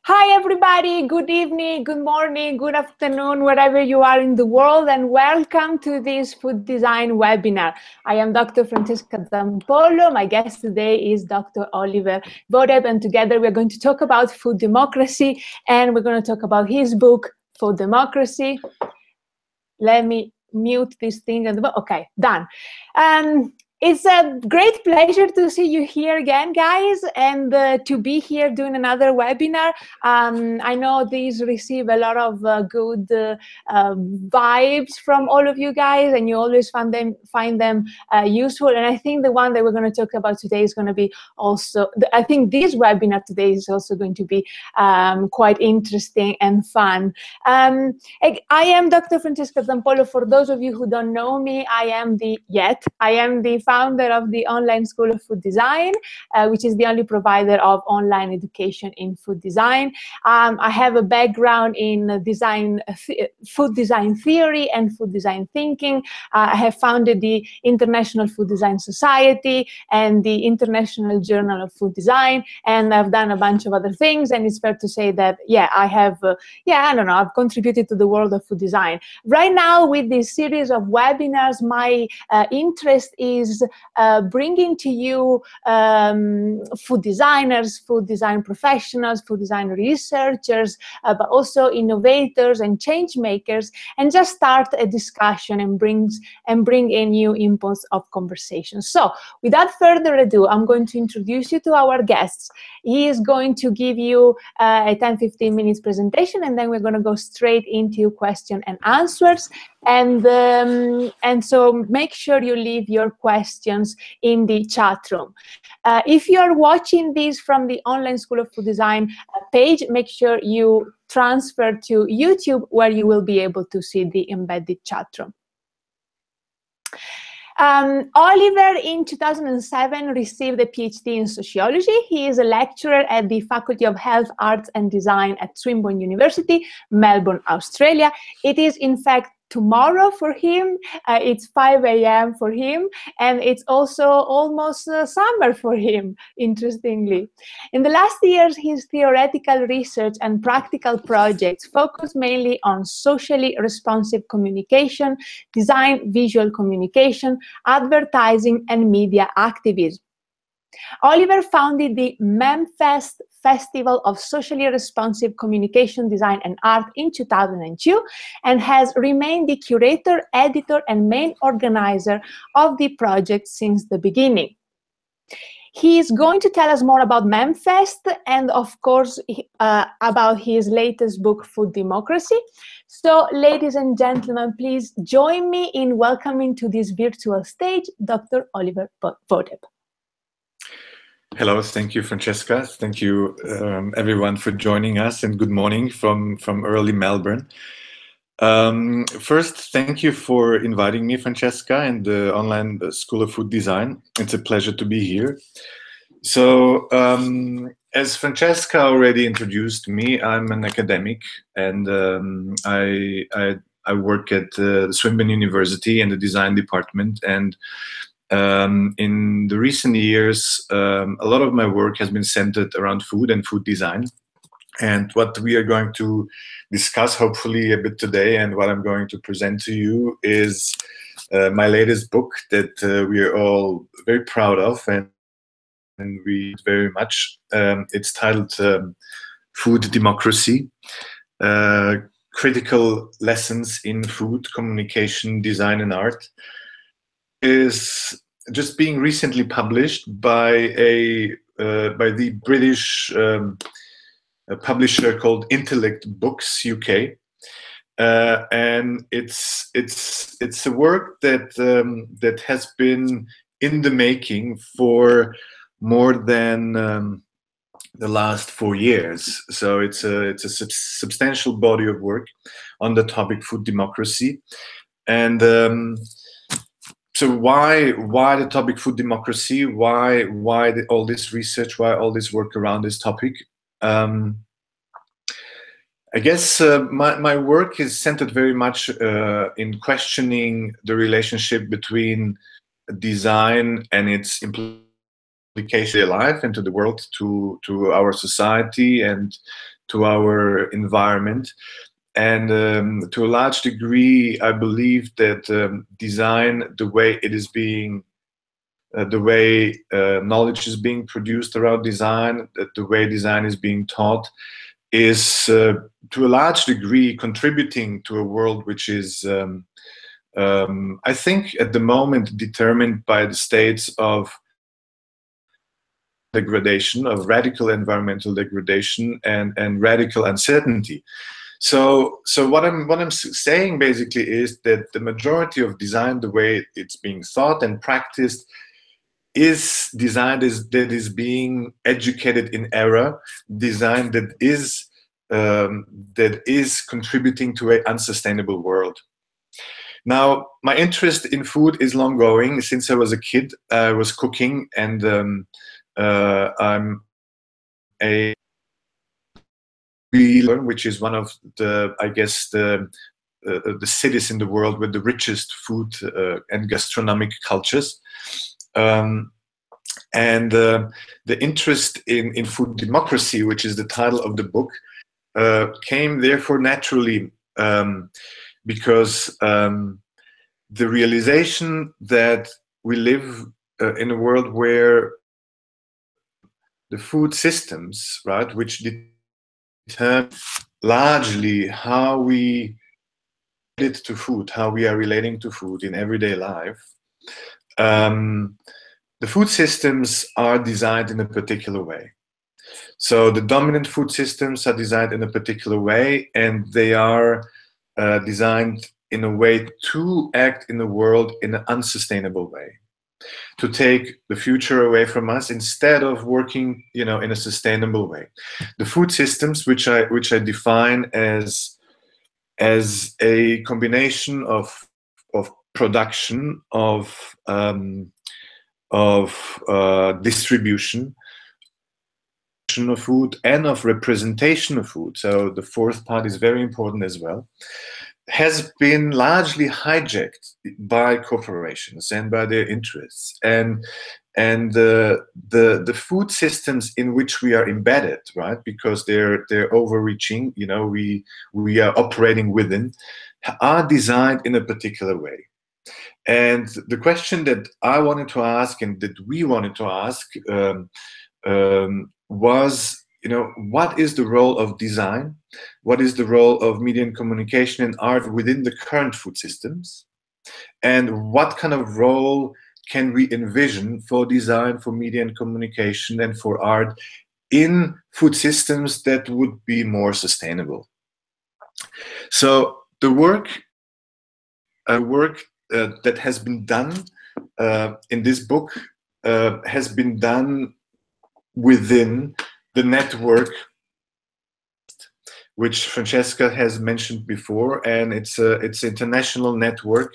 Hi everybody, good evening, good morning, good afternoon, wherever you are in the world, and welcome to this food design webinar. I am Dr. Francesca Zampollo. My guest today is Dr. Oliver Vodeb, and together we're going to talk about food democracy, and we're going to talk about his book, Food Democracy. Let me mute this thing. Okay, done. It's a great pleasure to see you here again, guys, and to be here doing another webinar. I know these receive a lot of good vibes from all of you guys, and you always find them useful. And I think the one that we're going to talk about today is going to be also, I think this webinar today is also going to be quite interesting and fun. I am Dr. Francesca Zampollo. For those of you who don't know me, I am the founder of the Online School of Food Design, which is the only provider of online education in food design. I have a background in food design theory and food design thinking. I have founded the International Food Design Society and the International Journal of Food Design, and I've done a bunch of other things. And it's fair to say that, I have, I've contributed to the world of food design. Right now, with this series of webinars, my interest is bringing to you food designers, food design professionals, food design researchers, but also innovators and change makers, and just start a discussion and bring in new inputs of conversation. So without further ado, I'm going to introduce you to our guests. He is going to give you a 10-15 minutes presentation, and then we're going to go straight into question and answers. And so make sure you leave your questions in the chat room. If you are watching this from the Online School of Food Design page, make sure you transfer to YouTube, where you will be able to see the embedded chat room. Oliver, in 2007, received a PhD in sociology. He is a lecturer at the Faculty of Health, Arts and Design at Swinburne University, Melbourne, Australia. It is, in fact, tomorrow for him. It's 5 a.m. for him, and it's also almost summer for him, interestingly. In the last years, his theoretical research and practical projects focus mainly on socially responsive communication, design, visual communication, advertising, and media activism. Oliver founded the Mem-Fest Festival of Socially Responsive Communication, Design and Art in 2002, and has remained the curator, editor, and main organizer of the project since the beginning. He is going to tell us more about Mem-Fest and, of course, about his latest book, Food Democracy. So, ladies and gentlemen, please join me in welcoming to this virtual stage Dr. Oliver Vodeb. Hello, thank you, Francesca. Thank you, everyone, for joining us, and good morning from early Melbourne. First, thank you for inviting me, Francesca, and the Online School of Food Design. It's a pleasure to be here. So, as Francesca already introduced me, I'm an academic, and I work at Swinburne University in the design department, and in the recent years, a lot of my work has been centered around food and food design. And what we are going to discuss, hopefully, a bit today, and what I'm going to present to you is my latest book that we are all very proud of and read very much. It's titled Food Democracy, Critical Lessons in Food, Communication, Design and Art. Is just being recently published by the British publisher called Intellect Books UK, and it's a work that has been in the making for more than the last 4 years. So it's a substantial body of work on the topic food democracy, and so why the topic food democracy? Why all this research? Why all this work around this topic? I guess my work is centered very much in questioning the relationship between design and its implication to life and to the world, to our society, and to our environment. And to a large degree, I believe that design, the way it is being, the way knowledge is being produced around design, the way design is being taught, is to a large degree contributing to a world which is, I think, at the moment determined by the states of degradation, of radical environmental degradation and radical uncertainty. So what I'm saying basically is that the majority of design, the way it's being thought and practiced, is design that is being educated in error, design that is contributing to an unsustainable world. Now, my interest in food is long going. Since I was a kid, I was cooking, and I'm a which is one of the, I guess, the cities in the world with the richest food and gastronomic cultures. And the interest in food democracy, which is the title of the book, came therefore naturally because the realization that we live in a world where the food systems, right, which determine largely how we relate to food, how we are relating to food in everyday life, the food systems are designed in a particular way. So the dominant food systems are designed in a particular way, and they are designed in a way to act in the world in an unsustainable way, to take the future away from us instead of working, in a sustainable way. The food systems, which I define as a combination of production, of distribution of food, and of representation of food. So the fourth part is very important as well, has been largely hijacked by corporations and by their interests, and the food systems in which we are embedded, right, because they're overreaching, we are operating within, are designed in a particular way. And the question that I wanted to ask, and that we wanted to ask, was, what is the role of design? What is the role of media and communication and art within the current food systems? And what kind of role can we envision for design, for media and communication, and for art in food systems that would be more sustainable? So the work that has been done in this book has been done within the network, which Francesca has mentioned before, and it's an international network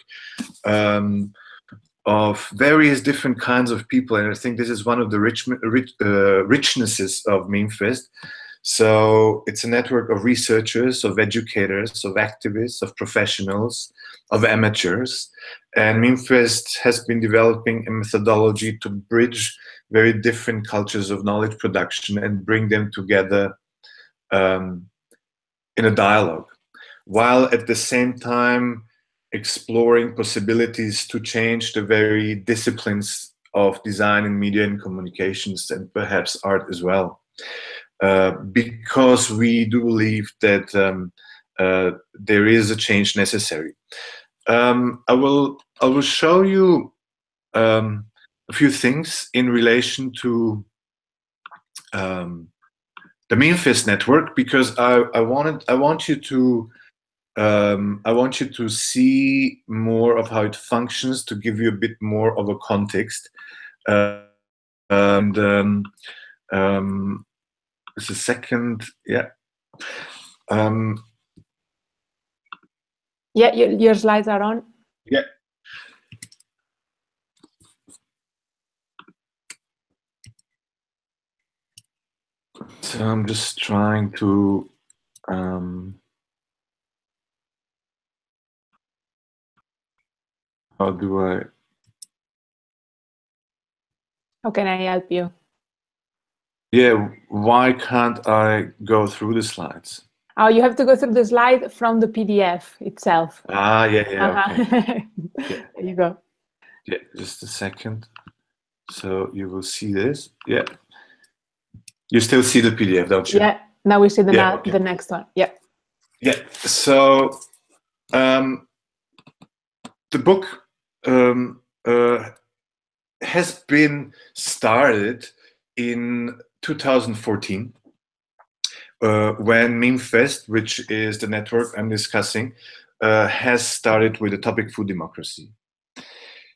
of various different kinds of people, and I think this is one of the richnesses of Mem-Fest. So it's a network of researchers, of educators, of activists, of professionals, of amateurs, and Mem-Fest has been developing a methodology to bridge very different cultures of knowledge production and bring them together in a dialogue, while at the same time exploring possibilities to change the very disciplines of design and media and communications, and perhaps art as well. Because we do believe that there is a change necessary. I will show you a few things in relation to the Mem-Fest network, because I want you to see more of how it functions, to give you a bit more of a context. Just a second, yeah. Yeah, your slides are on. Yeah. So I'm just trying to how do I? How can I help you? Yeah, why can't I go through the slides? Oh, you have to go through the slide from the PDF itself. Ah, yeah, okay. Yeah. There you go. Yeah, just a second. So you will see this. Yeah. You still see the PDF, don't you? Yeah. Now we see Yeah, okay. the next one. Yeah. Yeah. So the book has been started in 2014 when Mem-Fest, which is the network I'm discussing, has started with the topic food democracy.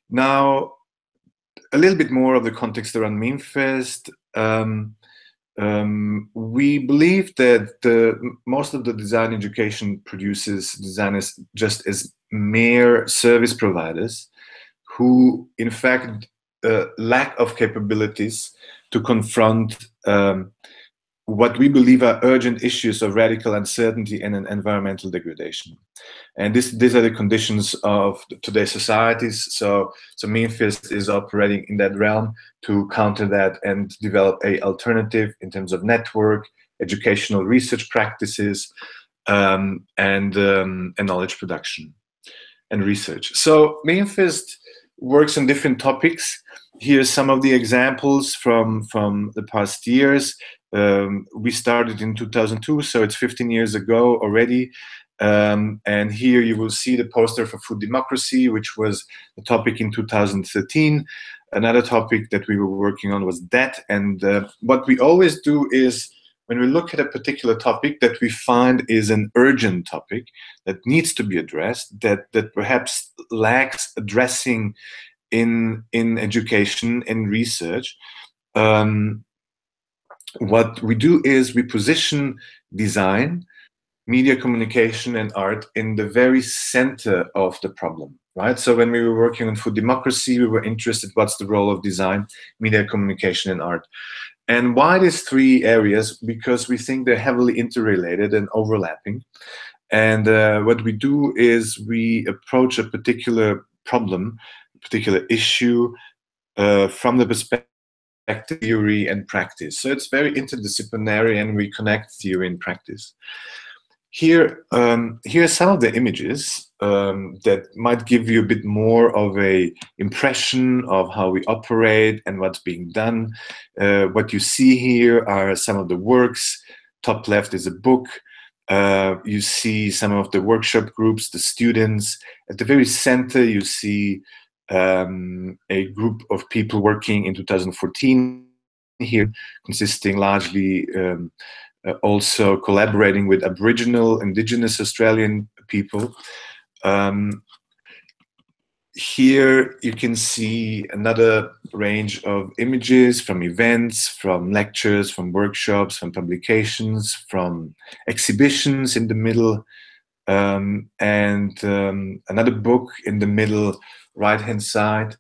Now, a little bit more of the context around Mem-Fest. We believe that most of the design education produces designers just as mere service providers who, in fact, lack of capabilities to confront what we believe are urgent issues of radical uncertainty and environmental degradation. And these are the conditions of today's societies. So Mem-Fest is operating in that realm to counter that and develop a alternative in terms of network, educational research practices, and knowledge production and research. So Mem-Fest works on different topics. Here's some of the examples from the past years. We started in 2002, so it's 15 years ago already. And here you will see the poster for food democracy, which was the topic in 2013. Another topic that we were working on was debt. And what we always do is, when we look at a particular topic that we find is an urgent topic that needs to be addressed, that perhaps lacks addressing in education and research, what we do is we position design, media communication, and art in the very center of the problem, right? So when we were working on food democracy, we were interested, what's the role of design, media communication, and art? And why these three areas? Because we think they're heavily interrelated and overlapping. And what we do is we approach a particular problem, a particular issue from the perspective of theory and practice. So it's very interdisciplinary, and we connect theory and practice. Here are some of the images that might give you a bit more of a impression of how we operate and what's being done. What you see here are some of the works. Top left is a book. You see some of the workshop groups, the students. At the very center, you see a group of people working in 2014 here, consisting largely also collaborating with Aboriginal, Indigenous Australian people. Here you can see another range of images from events, from lectures, from workshops, from publications, from exhibitions in the middle, and another book in the middle right-hand side.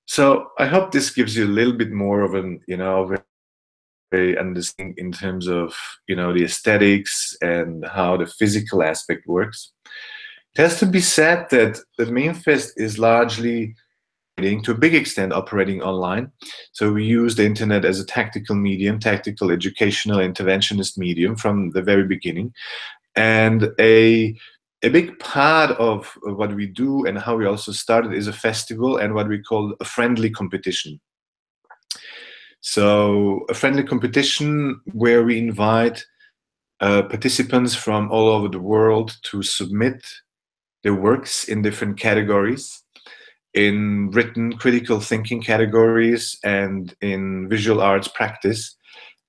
So I hope this gives you a little bit more of an, understanding in terms of the aesthetics and how the physical aspect works. It has to be said that the Mem-Fest is largely, to a big extent, operating online. So we use the internet as a tactical medium, tactical, educational, interventionist medium from the very beginning. And a big part of what we do and how we also started is a festival and what we call a friendly competition. So a friendly competition where we invite participants from all over the world to submit their works in different categories, in written critical thinking categories, and in visual arts practice,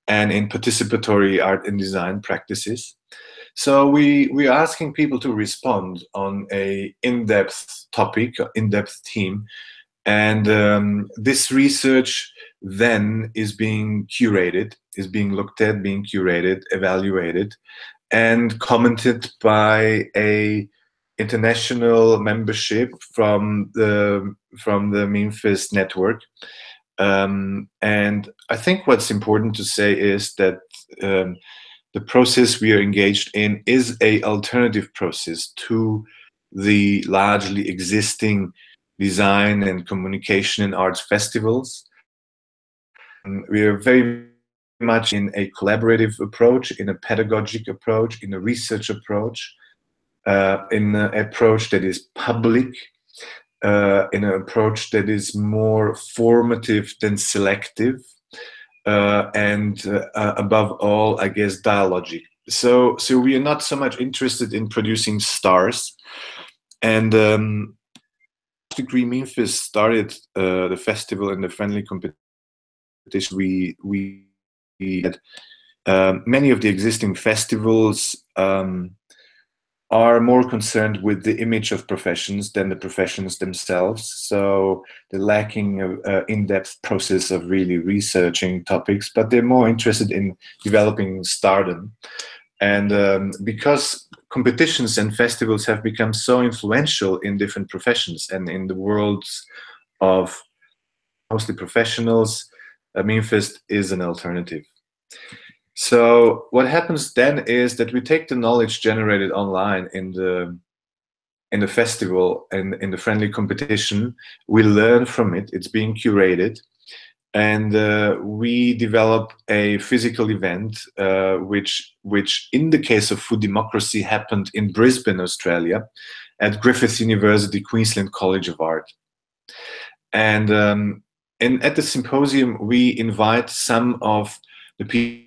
and in participatory art and design practices. So we're asking people to respond on a in-depth topic, in-depth theme, and this research then is being curated, is being looked at, being curated, evaluated, and commented by a international membership from the Mem-Fest network. And I think what's important to say is that the process we are engaged in is a alternative process to the largely existing design and communication and arts festivals. We are very much in a collaborative approach, in a pedagogic approach, in a research approach, in an approach that is public, in an approach that is more formative than selective, and above all, I guess, dialogic. So we are not so much interested in producing stars. And degree Mem-Fest started the festival and the friendly competition. We had many of the existing festivals are more concerned with the image of professions than the professions themselves. So they're lacking an in-depth process of really researching topics, but they're more interested in developing stardom. And because competitions and festivals have become so influential in different professions and in the worlds of mostly professionals, Mem-Fest is an alternative. So what happens then is that we take the knowledge generated online in the festival and in the friendly competition, we learn from it, it's being curated, and we develop a physical event, which in the case of Food Democracy happened in Brisbane, Australia, at Griffith University, Queensland College of Art. And at the symposium, we invite some of the people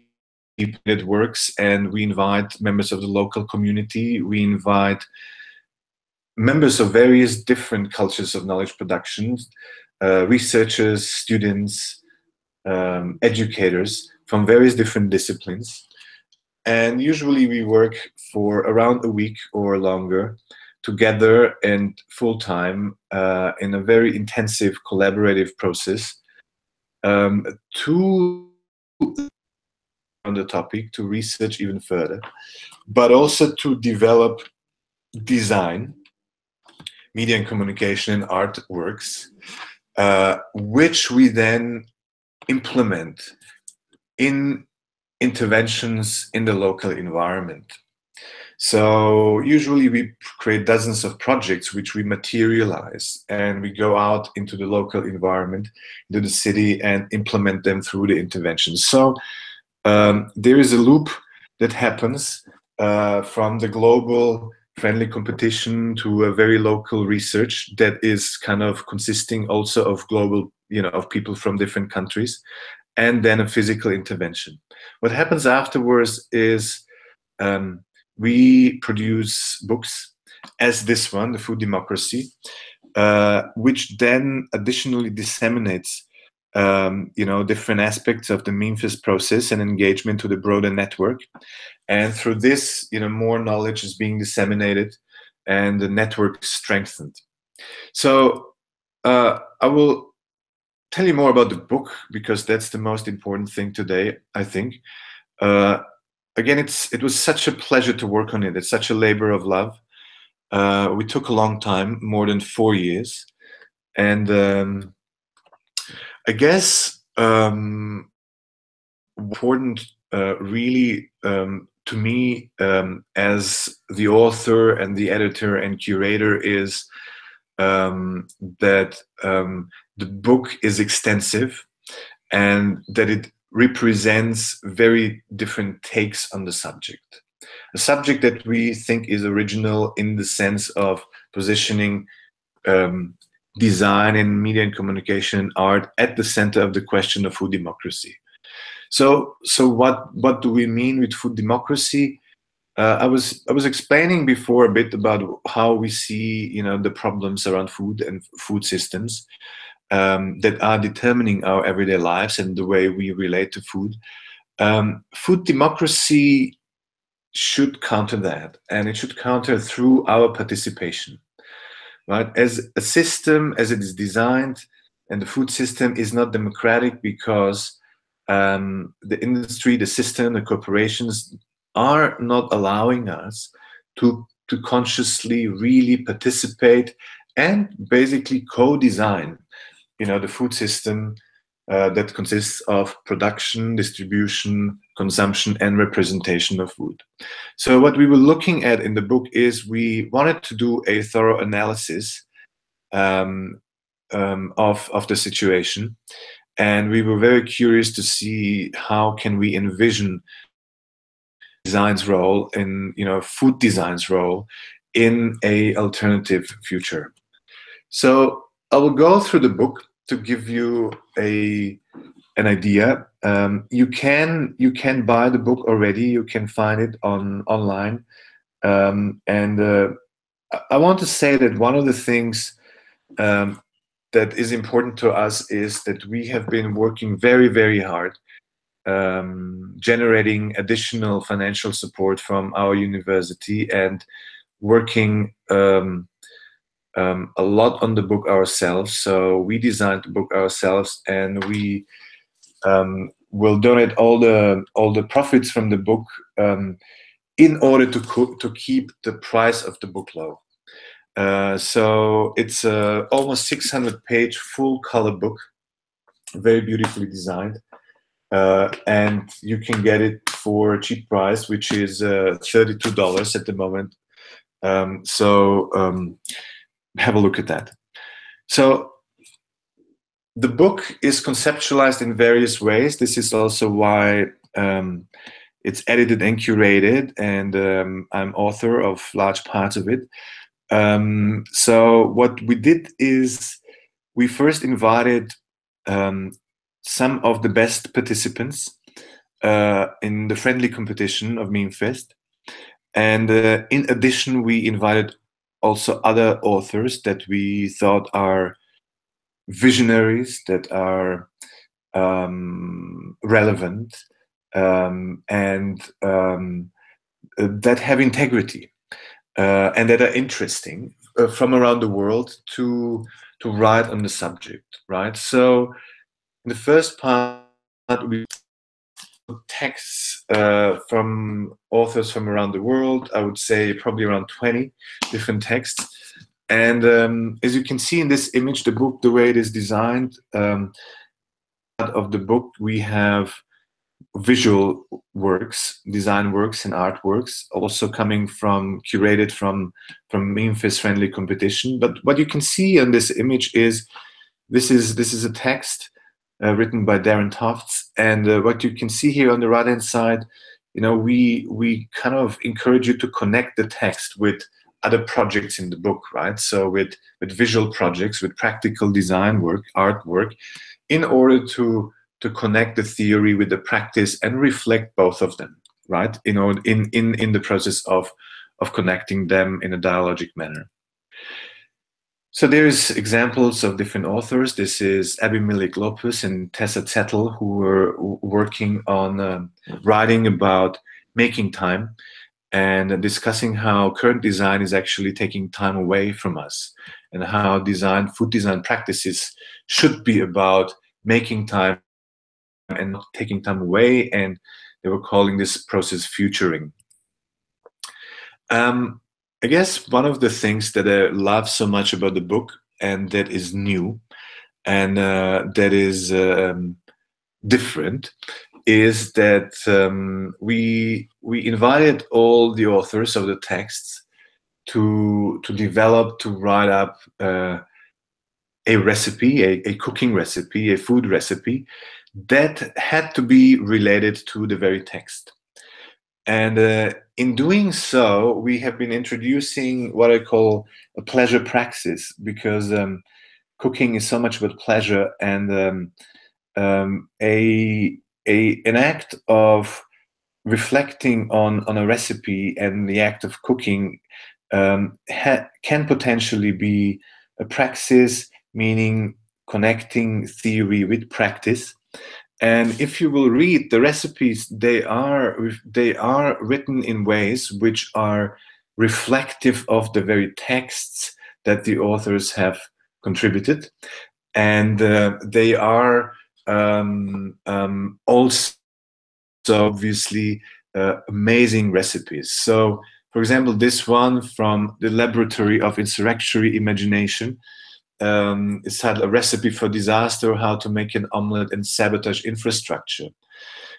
that works, and we invite members of the local community, we invite members of various different cultures of knowledge production, researchers, students, educators from various different disciplines. And usually we work for around a week or longer together and full-time in a very intensive collaborative process to on the topic, to research even further, but also to develop design, media and communication, and artworks, which we then implement in interventions in the local environment. So usually we create dozens of projects which we materialize, and we go out into the local environment, into the city, and implement them through the interventions. So there is a loop that happens from the global friendly competition to a very local research that is kind of consisting also of global, of people from different countries, and then a physical intervention. What happens afterwards is we produce books, as this one, The Food Democracy, which then additionally disseminates different aspects of the Mem-Fest process and engagement to the broader network. And through this, more knowledge is being disseminated and the network strengthened. So I will tell you more about the book, because that's the most important thing today, I think. Again, it was such a pleasure to work on it. It's such a labor of love. We took a long time, more than 4 years. And I guess important really to me as the author and the editor and curator is that the book is extensive and that it represents very different takes on the subject. A subject that we think is original in the sense of positioning design and media and communication and art at the center of the question of food democracy. So what do we mean with food democracy? I was explaining before a bit about how we see the problems around food and food systems that are determining our everyday lives and the way we relate to food. Food democracy should counter that, and it should counter through our participation. Right? As a system, as it is designed, and the food system is not democratic because the industry, the system, the corporations are not allowing us to consciously really participate and basically co-design, the food system that consists of production, distribution, consumption, and representation of food. So what we were looking at in the book is we wanted to do a thorough analysis of the situation and we were very curious to see how can we envision design's role in, food design's role in a alternative future. So I will go through the book to give you an idea. You can buy the book already. You can find it online. And I want to say that one of the things that is important to us is that we have been working very, very hard, generating additional financial support from our university and working a lot on the book ourselves. So we designed the book ourselves, and we will donate all the profits from the book in order to keep the price of the book low. So it's a almost 600-page full color book, very beautifully designed, and you can get it for a cheap price, which is $32 at the moment. So have a look at that. So the book is conceptualized in various ways. This is also why it's edited and curated, and I'm author of large parts of it. So what we did is we first invited some of the best participants in the friendly competition of Mem-Fest. And in addition, we invited also other authors that we thought are visionaries, that are relevant, and that have integrity. And that are interesting from around the world to write on the subject, right? So in the first part, we texts from authors from around the world. I would say probably around 20 different texts. And as you can see in this image, the book, the way it is designed, of the book, we have visual works, design works, and artworks, also coming from curated from Mem-Fest friendly competition. But what you can see on this image is this is a text written by Darren Tofts, and what you can see here on the right hand side, we kind of encourage you to connect the text with other projects in the book, right? So with visual projects, with practical design work, artwork, in order to connect the theory with the practice and reflect both of them, right? In the process of connecting them in a dialogic manner. So there's examples of different authors. This is Abimelech Lopez and Tessa Zettel, who were working on writing about making time and discussing how current design is actually taking time away from us, and how food design practices should be about making time and not taking time away, and they were calling this process futuring. I guess one of the things that I love so much about the book, and that is new, and that is different, is that we invited all the authors of the texts to write up a recipe, a cooking recipe, a food recipe that had to be related to the very text. And in doing so, we have been introducing what I call a pleasure praxis, because cooking is so much about pleasure, and an act of reflecting on a recipe and the act of cooking can potentially be a praxis, meaning connecting theory with practice. And if you will read the recipes, they are written in ways which are reflective of the very texts that the authors have contributed, and they are also obviously amazing recipes. So, for example, this one from the Laboratory of Insurrectionary Imagination. It's had a recipe for disaster, how to make an omelette and sabotage infrastructure,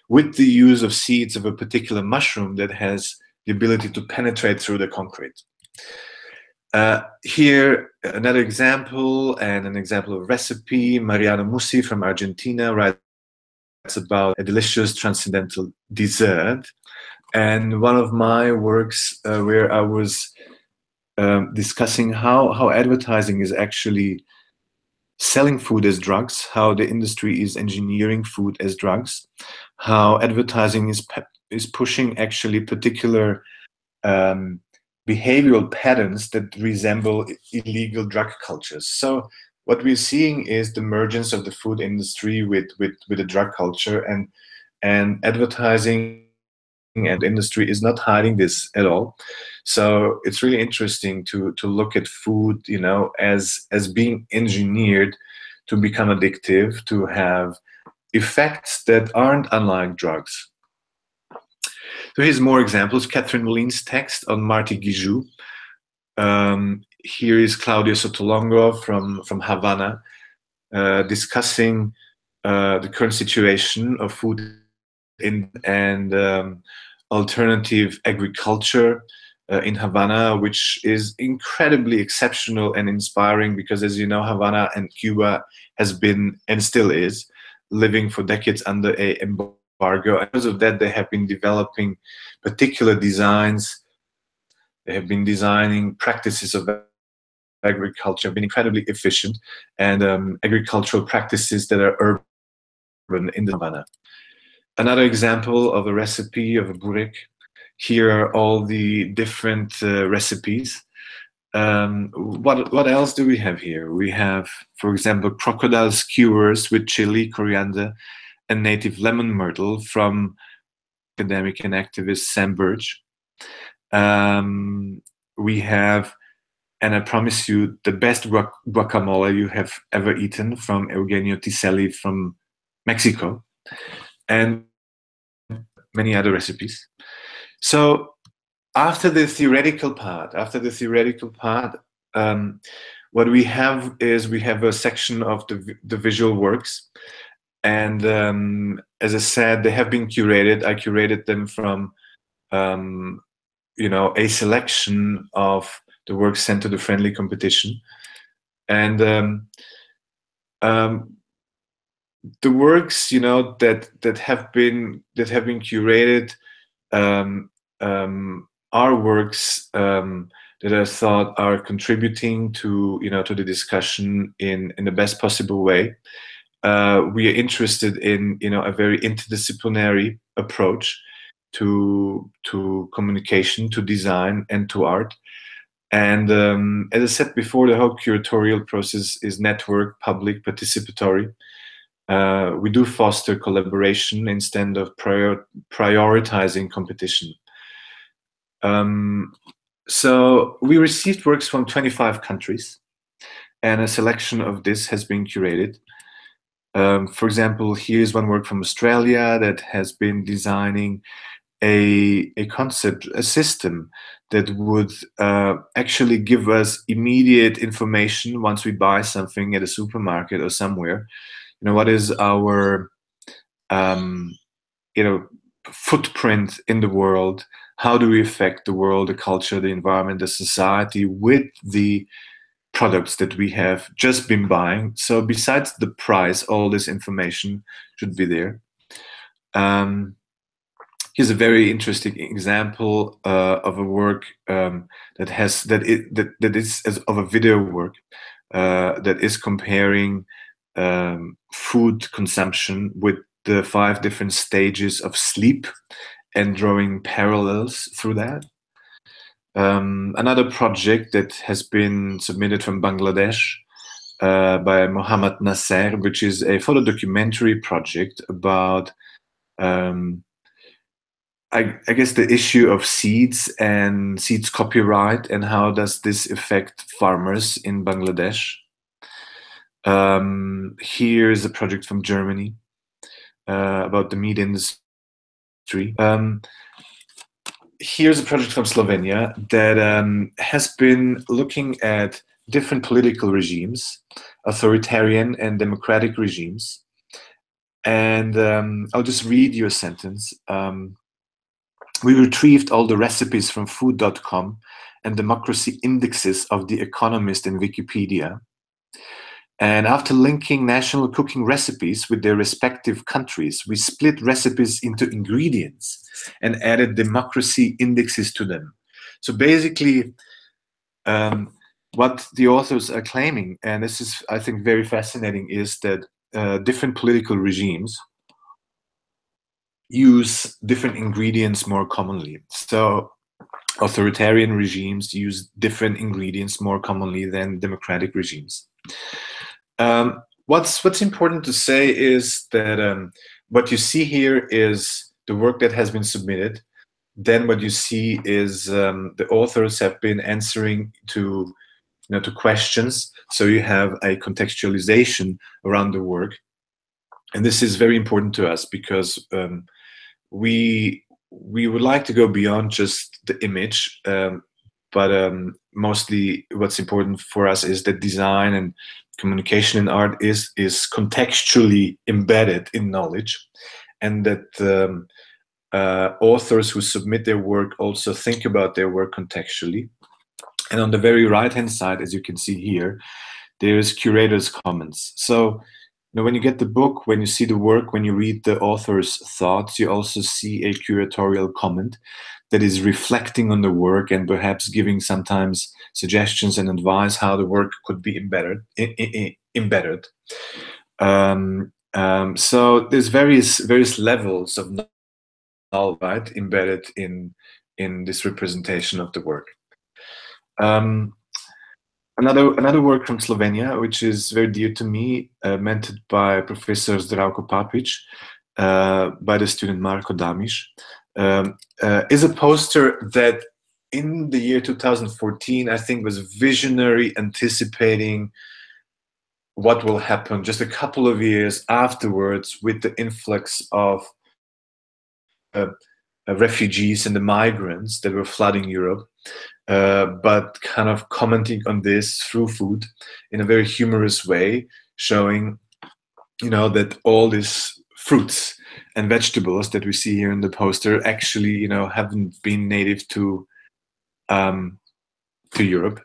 with the use of seeds of a particular mushroom that has the ability to penetrate through the concrete. Here, another example, and an example of recipe. Mariano Musi from Argentina writes about a delicious transcendental dessert. And one of my works where I was discussing how advertising is actually selling food as drugs, how the industry is engineering food as drugs, how advertising is pushing actually particular behavioral patterns that resemble illegal drug cultures. So what we're seeing is the emergence of the food industry with the drug culture, and advertising and industry is not hiding this at all. So it's really interesting to look at food, you know, as being engineered to become addictive, to have effects that aren't unlike drugs. So here's more examples. Catherine Moline's text on Martí Guijú. Here is Claudia Sotolongo from Havana discussing the current situation of food and alternative agriculture in Havana, which is incredibly exceptional and inspiring because, as you know, Havana and Cuba has been and still is living for decades under an embargo. And because of that, they have been developing particular designs. They have been designing practices of agriculture, have been incredibly efficient, and agricultural practices that are urban in the Havana. Another example of a recipe of a burek. Here are all the different recipes. What else do we have here? We have, for example, crocodile skewers with chili, coriander, and native lemon myrtle from academic and activist Sam Birch. We have, and I promise you, the best guacamole you have ever eaten from Eugenio Tiselli from Mexico, and many other recipes. So after the theoretical part, what we have is we have a section of the visual works. And as I said, they have been curated. I curated them from, you know, a selection of the works sent to the friendly competition. And the works, you know, that have been curated are works that I thought are contributing to, you know, to the discussion in the best possible way. We are interested in, you know, a very interdisciplinary approach to communication, to design, and to art. And as I said before, the whole curatorial process is network, public, participatory. We do foster collaboration instead of prioritizing competition. So we received works from 25 countries, and a selection of this has been curated. For example, here's one work from Australia that has been designing a concept, a system that would actually give us immediate information once we buy something at a supermarket or somewhere. You know, what is our you know, footprint in the world? How do we affect the world, the culture, the environment, the society with the products that we have just been buying? So besides the price, all this information should be there. Here's a very interesting example of a work that is of a video work that is comparing food consumption with the 5 different stages of sleep and drawing parallels through that. Another project that has been submitted from Bangladesh by Mohammad Nasser, which is a photo documentary project about I guess the issue of seeds and seeds copyright and how does this affect farmers in Bangladesh. Here's a project from Germany about the meat industry. Here's a project from Slovenia that has been looking at different political regimes, authoritarian and democratic regimes. And I'll just read you a sentence. We retrieved all the recipes from food.com and democracy indexes of The Economist and Wikipedia. And after linking national cooking recipes with their respective countries, we split recipes into ingredients and added democracy indexes to them. So basically, what the authors are claiming, and this is, I think, very fascinating, is that different political regimes use different ingredients more commonly. So authoritarian regimes use different ingredients more commonly than democratic regimes. What's important to say is that what you see here is the work that has been submitted. Then what you see is the authors have been answering to questions. So you have a contextualization around the work, and this is very important to us because we would like to go beyond just the image, but mostly what's important for us is that design and communication in art is contextually embedded in knowledge, and that authors who submit their work also think about their work contextually. And on the very right-hand side, as you can see here, there's curators' comments. So when you get the book, when you see the work, when you read the author's thoughts, you also see a curatorial comment that is reflecting on the work and perhaps giving sometimes suggestions and advice how the work could be embedded. So there's various levels of knowledge, right, embedded in this representation of the work. Another work from Slovenia, which is very dear to me, mentored by Professor Zdravko Papic, by the student Marko Damiš, is a poster that in the year 2014, I think, was visionary, anticipating what will happen just a couple of years afterwards with the influx of refugees and the migrants that were flooding Europe, but kind of commenting on this through food in a very humorous way, showing, that all these fruits and vegetables that we see here in the poster actually, haven't been native to Europe.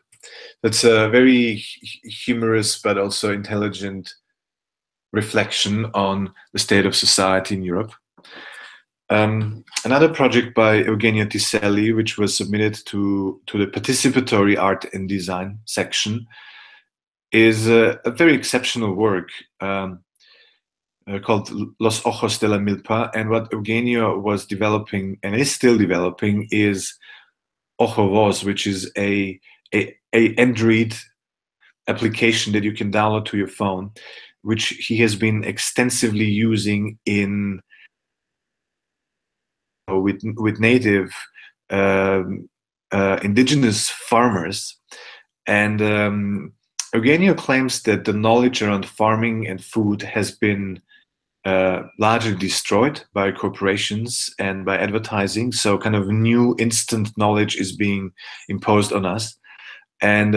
That's a very humorous but also intelligent reflection on the state of society in Europe. Another project by Eugenio Tiselli, which was submitted to the participatory art and design section, is a very exceptional work called Los Ojos de la Milpa. And what Eugenio was developing and is still developing is Ojo Voz, which is a Android application that you can download to your phone, which he has been extensively using with native indigenous farmers. And Eugenio claims that the knowledge around farming and food has been largely destroyed by corporations and by advertising. So kind of new instant knowledge is being imposed on us. And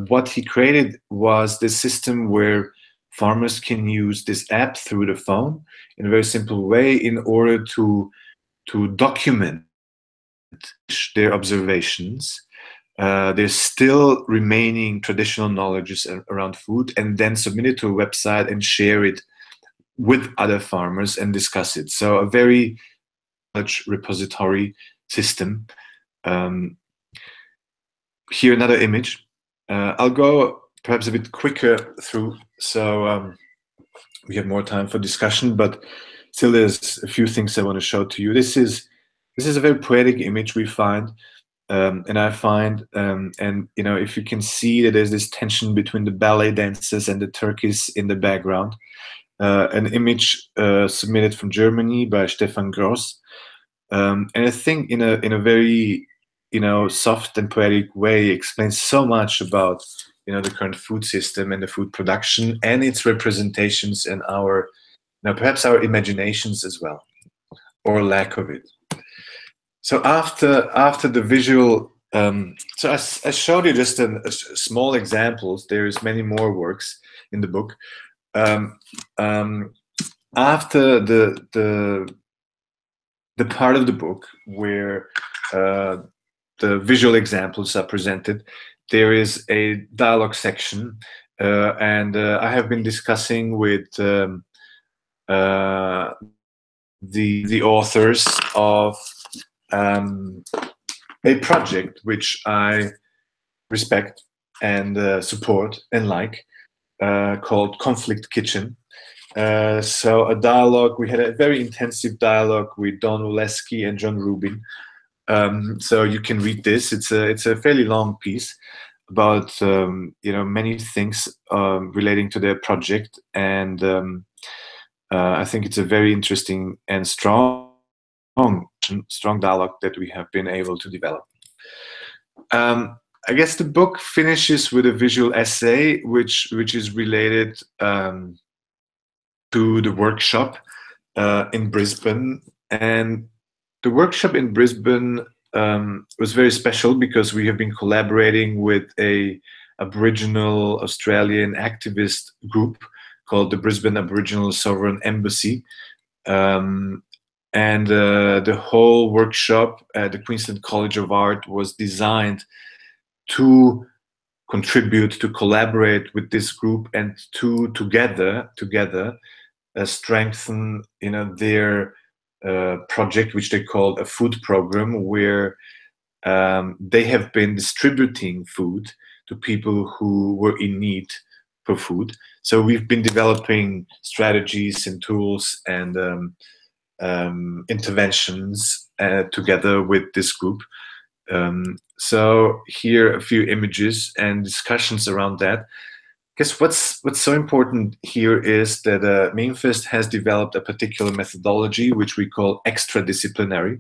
what he created was this system where farmers can use this app through the phone in a very simple way in order to document their observations, their still remaining traditional knowledges around food, and then submit it to a website and share it with other farmers and discuss it. So a very much repository system. Here another image. I'll go perhaps a bit quicker through, so we have more time for discussion, but still there's a few things I want to show to you. This is a very poetic image we find, and I find, and if you can see that there's this tension between the ballet dancers and the turkeys in the background. An image submitted from Germany by Stefan Gross, and I think in a very soft and poetic way explains so much about the current food system and the food production and its representations and our perhaps our imaginations as well, or lack of it. So after the visual, so I showed you just a small examples. There is many more works in the book. After the part of the book where the the visual examples are presented, there is a dialogue section, and I have been discussing with the authors of a project which I respect and support and like, called Conflict Kitchen. So a dialogue, we had a very intensive dialogue with Don Oleski and John Rubin. So you can read this. It's a fairly long piece about many things relating to their project, and I think it's a very interesting and strong dialogue that we have been able to develop. I guess the book finishes with a visual essay, which is related to the workshop in Brisbane. And the workshop in Brisbane was very special because we have been collaborating with a Aboriginal Australian activist group called the Brisbane Aboriginal Sovereign Embassy. And the whole workshop at the Queensland College of Art was designed to contribute, to collaborate with this group, and to together strengthen their project, which they called a food program, where they have been distributing food to people who were in need for food. So we've been developing strategies and tools and interventions together with this group. So here are a few images and discussions around that. I guess what's so important here is that Mem-Fest has developed a particular methodology which we call extradisciplinary,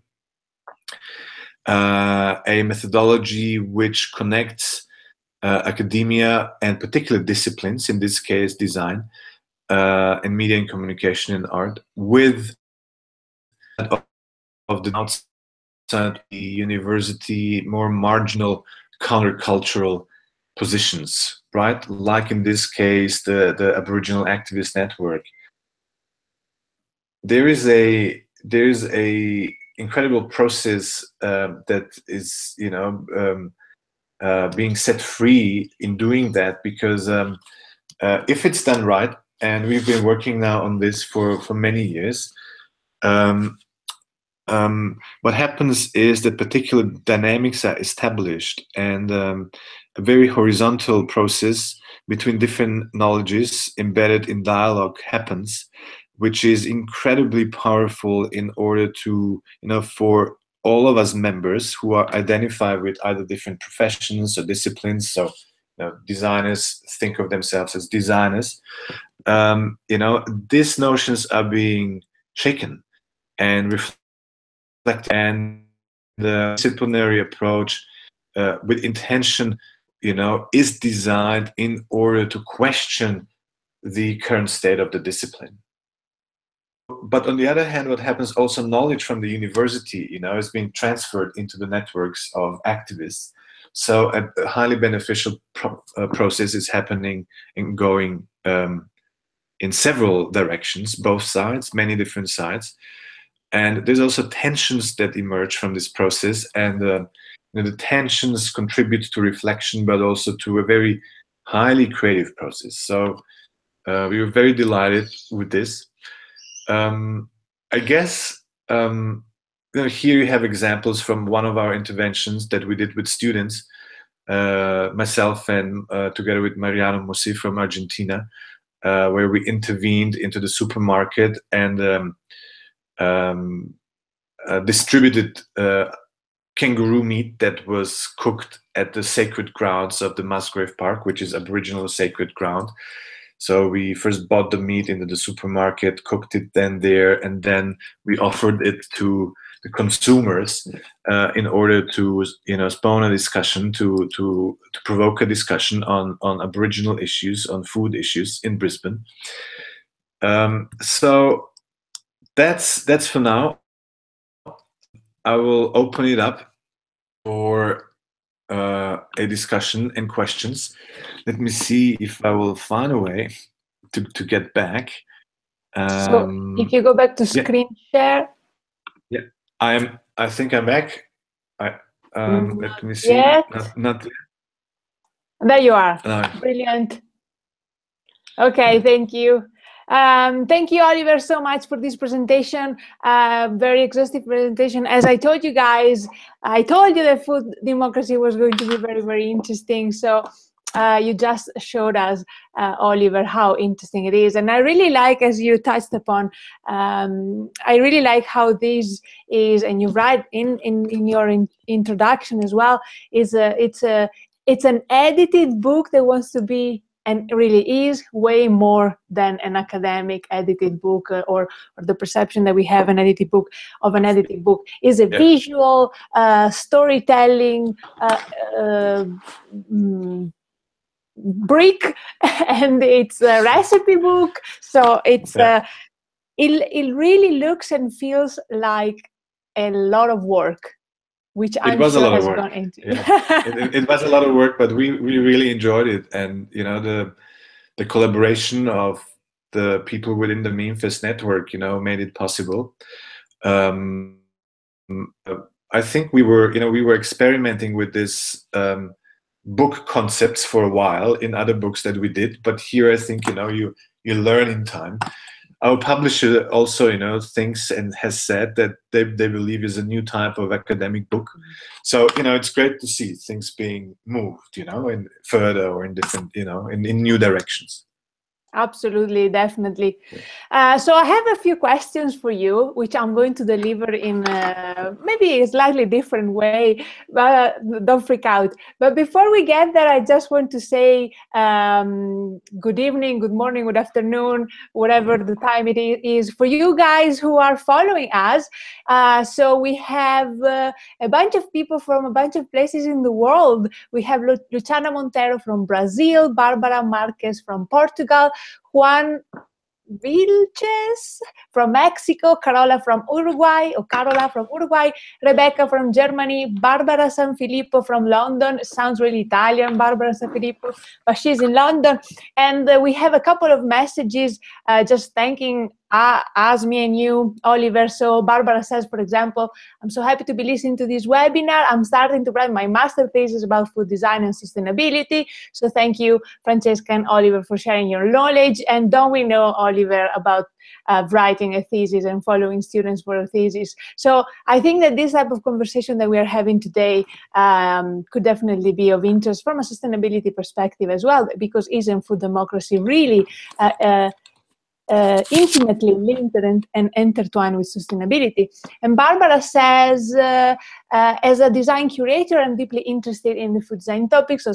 a methodology which connects academia and particular disciplines, in this case design and media and communication and art, with of the outside the university more marginal countercultural positions, right? Like in this case, the Aboriginal Activist Network. There is a incredible process that is being set free in doing that, because if it's done right, and we've been working now on this for many years, what happens is that particular dynamics are established, and a very horizontal process between different knowledges embedded in dialogue happens, which is incredibly powerful in order to, for all of us members who are identified with either different professions or disciplines. So, designers think of themselves as designers. These notions are being shaken and reflected, and the disciplinary approach with intention, is designed in order to question the current state of the discipline. But on the other hand, what happens also, knowledge from the university, is being transferred into the networks of activists. So a highly beneficial process is happening and going in several directions, both sides, many different sides. And there's also tensions that emerge from this process, and the tensions contribute to reflection, but also to a very highly creative process. So we were very delighted with this. I guess here you have examples from one of our interventions that we did with students, myself and together with Mariano Musi from Argentina, where we intervened into the supermarket and distributed kangaroo meat that was cooked at the sacred grounds of the Musgrave Park, which is Aboriginal sacred ground. So we first bought the meat into the supermarket, cooked it then there, and then we offered it to the consumers in order to, spawn a discussion, to provoke a discussion on Aboriginal issues, on food issues in Brisbane. So that's for now. I will open it up for a discussion and questions. Let me see if I will find a way to get back. So if you go back to screen share. Yeah, I think I'm back. Let me see. Yet. Not There you are. no. Brilliant. Okay, thank you. Thank you, Oliver, so much for this presentation. Very exhaustive presentation. As I told you guys, I told you that food democracy was going to be very, very interesting. So you just showed us, Oliver, how interesting it is. And I really like, as you touched upon, I really like how this is, and you write in your introduction as well, it's an edited book that wants to be, and really is, way more than an academic edited book, or the perception that we have an edited book is a visual storytelling brick, and it's a recipe book. So it's it really looks and feels like a lot of work, which I'm sure has gone into. It was a lot of work, but we really enjoyed it. And you know, the collaboration of the people within the Mem-Fest network, you know, made it possible. I think we were experimenting with this book concepts for a while in other books that we did, but here I think, you know, you learn in time. Our publisher also, you know, thinks and has said that they believe is a new type of academic book. So, you know, it's great to see things being moved, you know, in further or in different, you know, in new directions. Absolutely, definitely. So I have a few questions for you, which I'm going to deliver in maybe a slightly different way, but don't freak out. But before we get there, I just want to say good evening, good morning, good afternoon, whatever the time it is for you guys who are following us. So we have a bunch of people from a bunch of places in the world. We have Luciana Montero from Brazil, Barbara Marquez from Portugal, Juan Vilches from Mexico, Carola from Uruguay, Rebecca from Germany, Barbara Sanfilippo from London. Sounds really Italian, Barbara Sanfilippo, but she's in London. And we have a couple of messages just thanking us, me and you, Oliver. So Barbara says, for example, I'm so happy to be listening to this webinar. I'm starting to write my master thesis about food design and sustainability. So thank you, Francesca and Oliver, for sharing your knowledge. And don't we know, Oliver, about writing a thesis and following students for a thesis? So I think that this type of conversation that we are having today could definitely be of interest from a sustainability perspective as well, because isn't food democracy really intimately linked and intertwined with sustainability? And Barbara says, as a design curator, I'm deeply interested in the food design topics.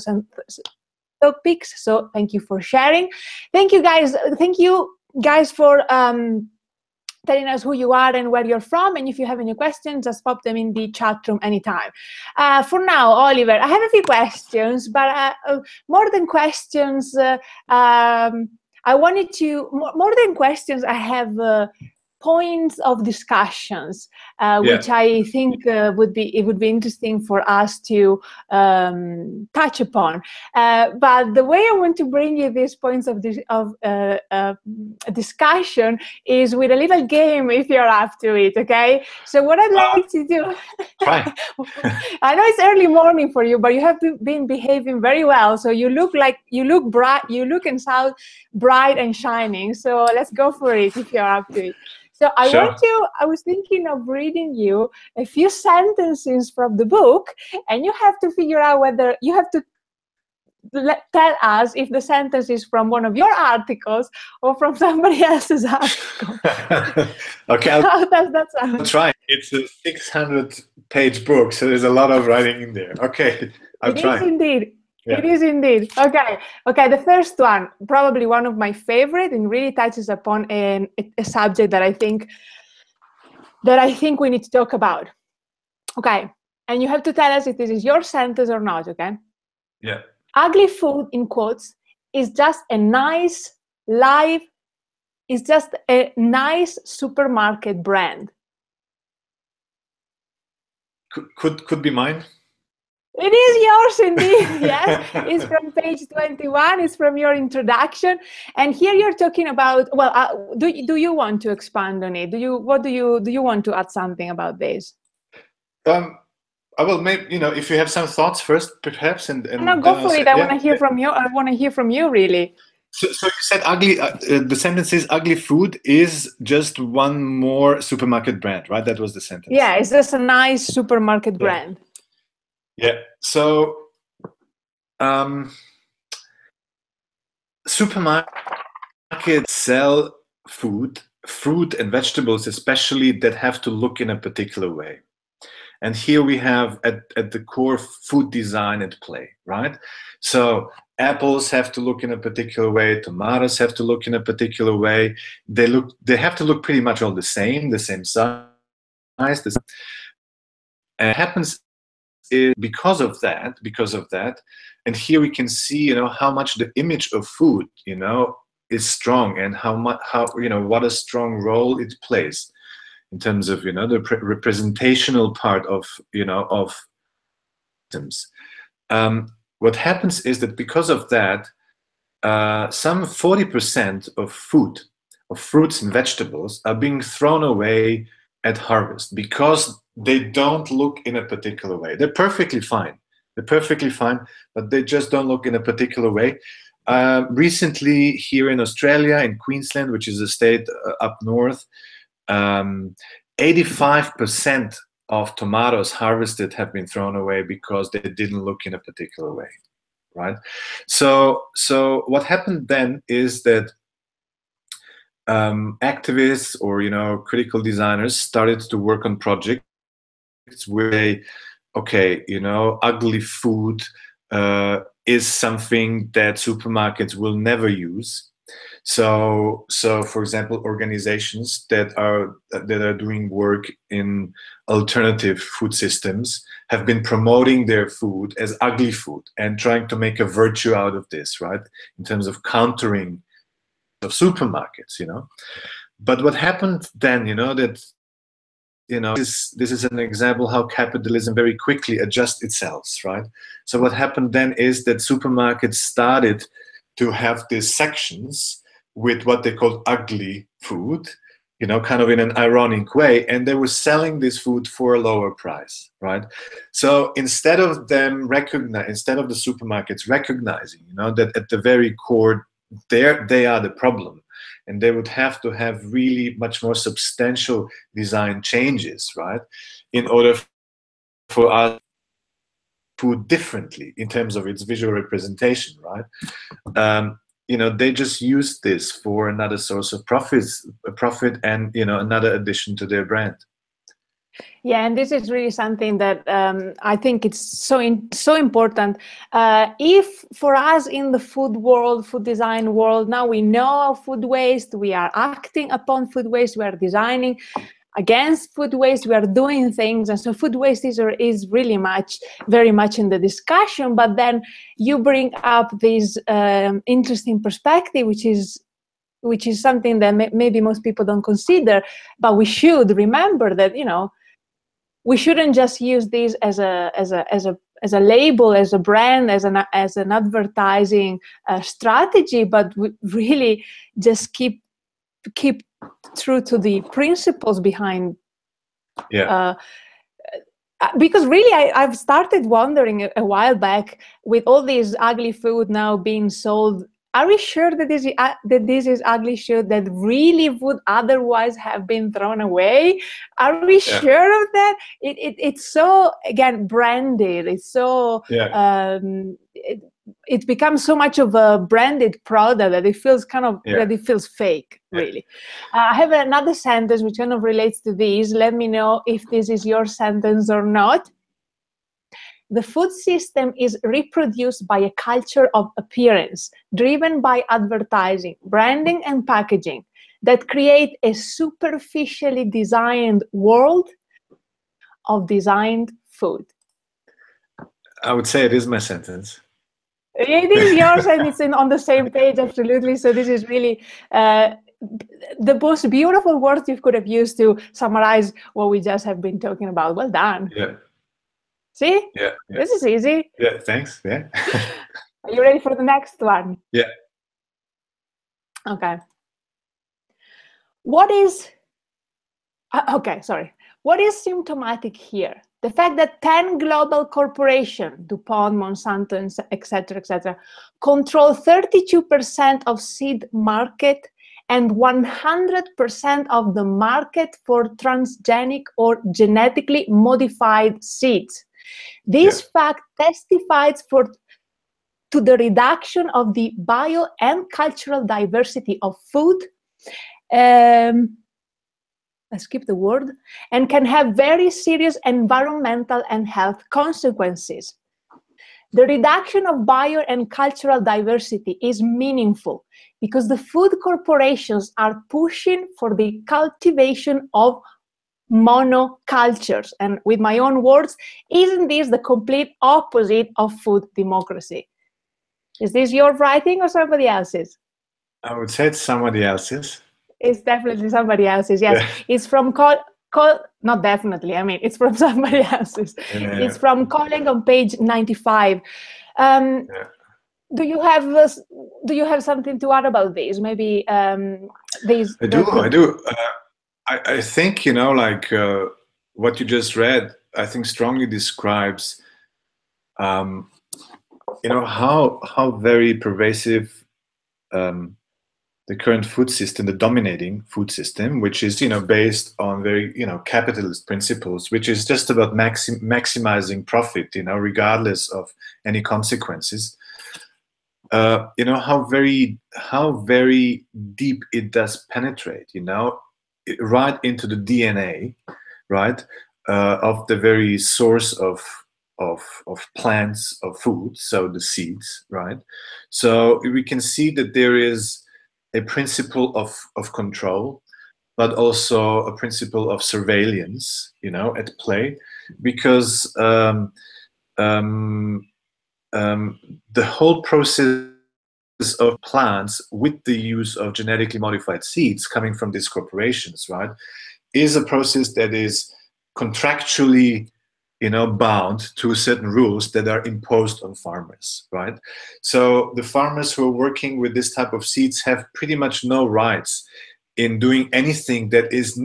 So thank you for sharing. Thank you guys for telling us who you are and where you're from. And if you have any questions, just pop them in the chat room anytime. For now, Oliver, I have a few questions, but more than questions, I wanted to, more than questions, I have points of discussions, which I think it would be interesting for us to touch upon. But the way I want to bring you these points of discussion is with a little game, if you're up to it, okay? So what I'd like to do, I know it's early morning for you, but you have been behaving very well. So you look bright, you look and sound bright and shining. So let's go for it if you're up to it. So I was thinking of reading you a few sentences from the book, and you have to figure out whether you have to tell us if the sentence is from one of your articles or from somebody else's article. Okay, how does that sound? I'll try. It's a 600-page book, so there's a lot of writing in there. Okay, I'll try. It is indeed. Yeah. It is indeed. Okay. The first one, probably one of my favorite, and really touches upon a subject that I think we need to talk about. Okay, and you have to tell us if this is your sentence or not. Okay. Yeah. Ugly food, in quotes, is just a nice supermarket brand. Could be mine. It is yours indeed, yes. It's from page 21, it's from your introduction. And here you're talking about, well, do you want to expand on it? Do you want to add something about this? Well, maybe, if you have some thoughts first, perhaps, and No, then go I'll for say, it. I yeah, want to hear yeah. from you. I want to hear from you, really. So you said ugly. The sentence is ugly food is just one more supermarket brand, right? That was the sentence. Yeah, it's just a nice supermarket brand. Yeah. So supermarkets sell food, fruit and vegetables, especially, that have to look in a particular way. And here we have at the core food design at play, right? So apples have to look in a particular way, tomatoes have to look in a particular way. They have to look pretty much all the same size. And it happens is because of that, and here we can see, how much the image of food, is strong, and how what a strong role it plays in terms of the representational part of systems. What happens is that because of that, some 40% of fruits and vegetables are being thrown away at harvest because they don't look in a particular way. They're perfectly fine, but they just don't look in a particular way. Recently, here in Australia, in Queensland, which is a state up north, 85% of tomatoes harvested have been thrown away because they didn't look in a particular way, right? So what happened then is that activists or critical designers started to work on projects where they, ugly food is something that supermarkets will never use. So for example, organizations that are doing work in alternative food systems have been promoting their food as ugly food and trying to make a virtue out of this, right? In terms of countering of supermarkets, But what happened then, this is an example how capitalism very quickly adjusts itself, right? So what happened then is that supermarkets started to have these sections with what they called ugly food, kind of in an ironic way, and they were selling this food for a lower price, right? So instead of the supermarkets recognizing, that at the very core, they are the problem, and they would have to have really much more substantial design changes, right, in order for us food differently in terms of its visual representation, right? They just use this for another source of profit, and another addition to their brand. Yeah, and this is really something that I think it's so important. If for us in the food world, food design world, now we know food waste, we are acting upon food waste, we are designing against food waste, we are doing things, and so food waste is really very much in the discussion. But then you bring up this interesting perspective, which is something that maybe most people don't consider, but we should remember that we shouldn't just use this as a label, as a brand, as an advertising strategy, but we really just keep true to the principles behind. Yeah. Because really, I've started wondering a while back, with all these ugly food now being sold, are we sure that this is ugly food that really would otherwise have been thrown away? Are we sure of that? It's so, again, branded. It's so it becomes so much of a branded product that it feels that it feels fake, really. I have another sentence which kind of relates to this. Let me know if this is your sentence or not. The food system is reproduced by a culture of appearance, driven by advertising, branding, and packaging that create a superficially designed world of designed food. I would say it is my sentence. It is yours, and it's on the same page, absolutely. So this is really the most beautiful words you could have used to summarize what we just have been talking about. Well done. Yeah. See? Yeah. This is easy. Yeah, thanks. Yeah. Are you ready for the next one? Yeah. Okay. What is symptomatic here? The fact that 10 global corporations, DuPont, Monsanto, etc., control 32% of seed market and 100% of the market for transgenic or genetically modified seeds. This fact testifies to the reduction of the bio and cultural diversity of food, I skipped the word, and can have very serious environmental and health consequences. The reduction of bio and cultural diversity is meaningful because the food corporations are pushing for the cultivation of monocultures. And with my own words, isn't this the complete opposite of food democracy? Is this your writing or somebody else's? I would say it's somebody else's. It's definitely somebody else's, yes. Yeah. It's from not definitely, I mean, it's from somebody else's. Yeah. It's from Colling on page 95. Yeah. Do you have something to add about this? Maybe these. I do. I think, you know, like what you just read, I think strongly describes, you know, how very pervasive the current food system, the dominating food system, which is, you know, based on very, you know, capitalist principles, which is just about maximizing profit, you know, regardless of any consequences. You know, how very deep it does penetrate, you know, right into the DNA, right, of the very source of plants, of food, so the seeds, right? So we can see that there is a principle of control, but also a principle of surveillance, you know, at play, because the whole process of plants with the use of genetically modified seeds coming from these corporations, right, is a process that is contractually, you know, bound to certain rules that are imposed on farmers, right? So the farmers who are working with this type of seeds have pretty much no rights in doing anything that is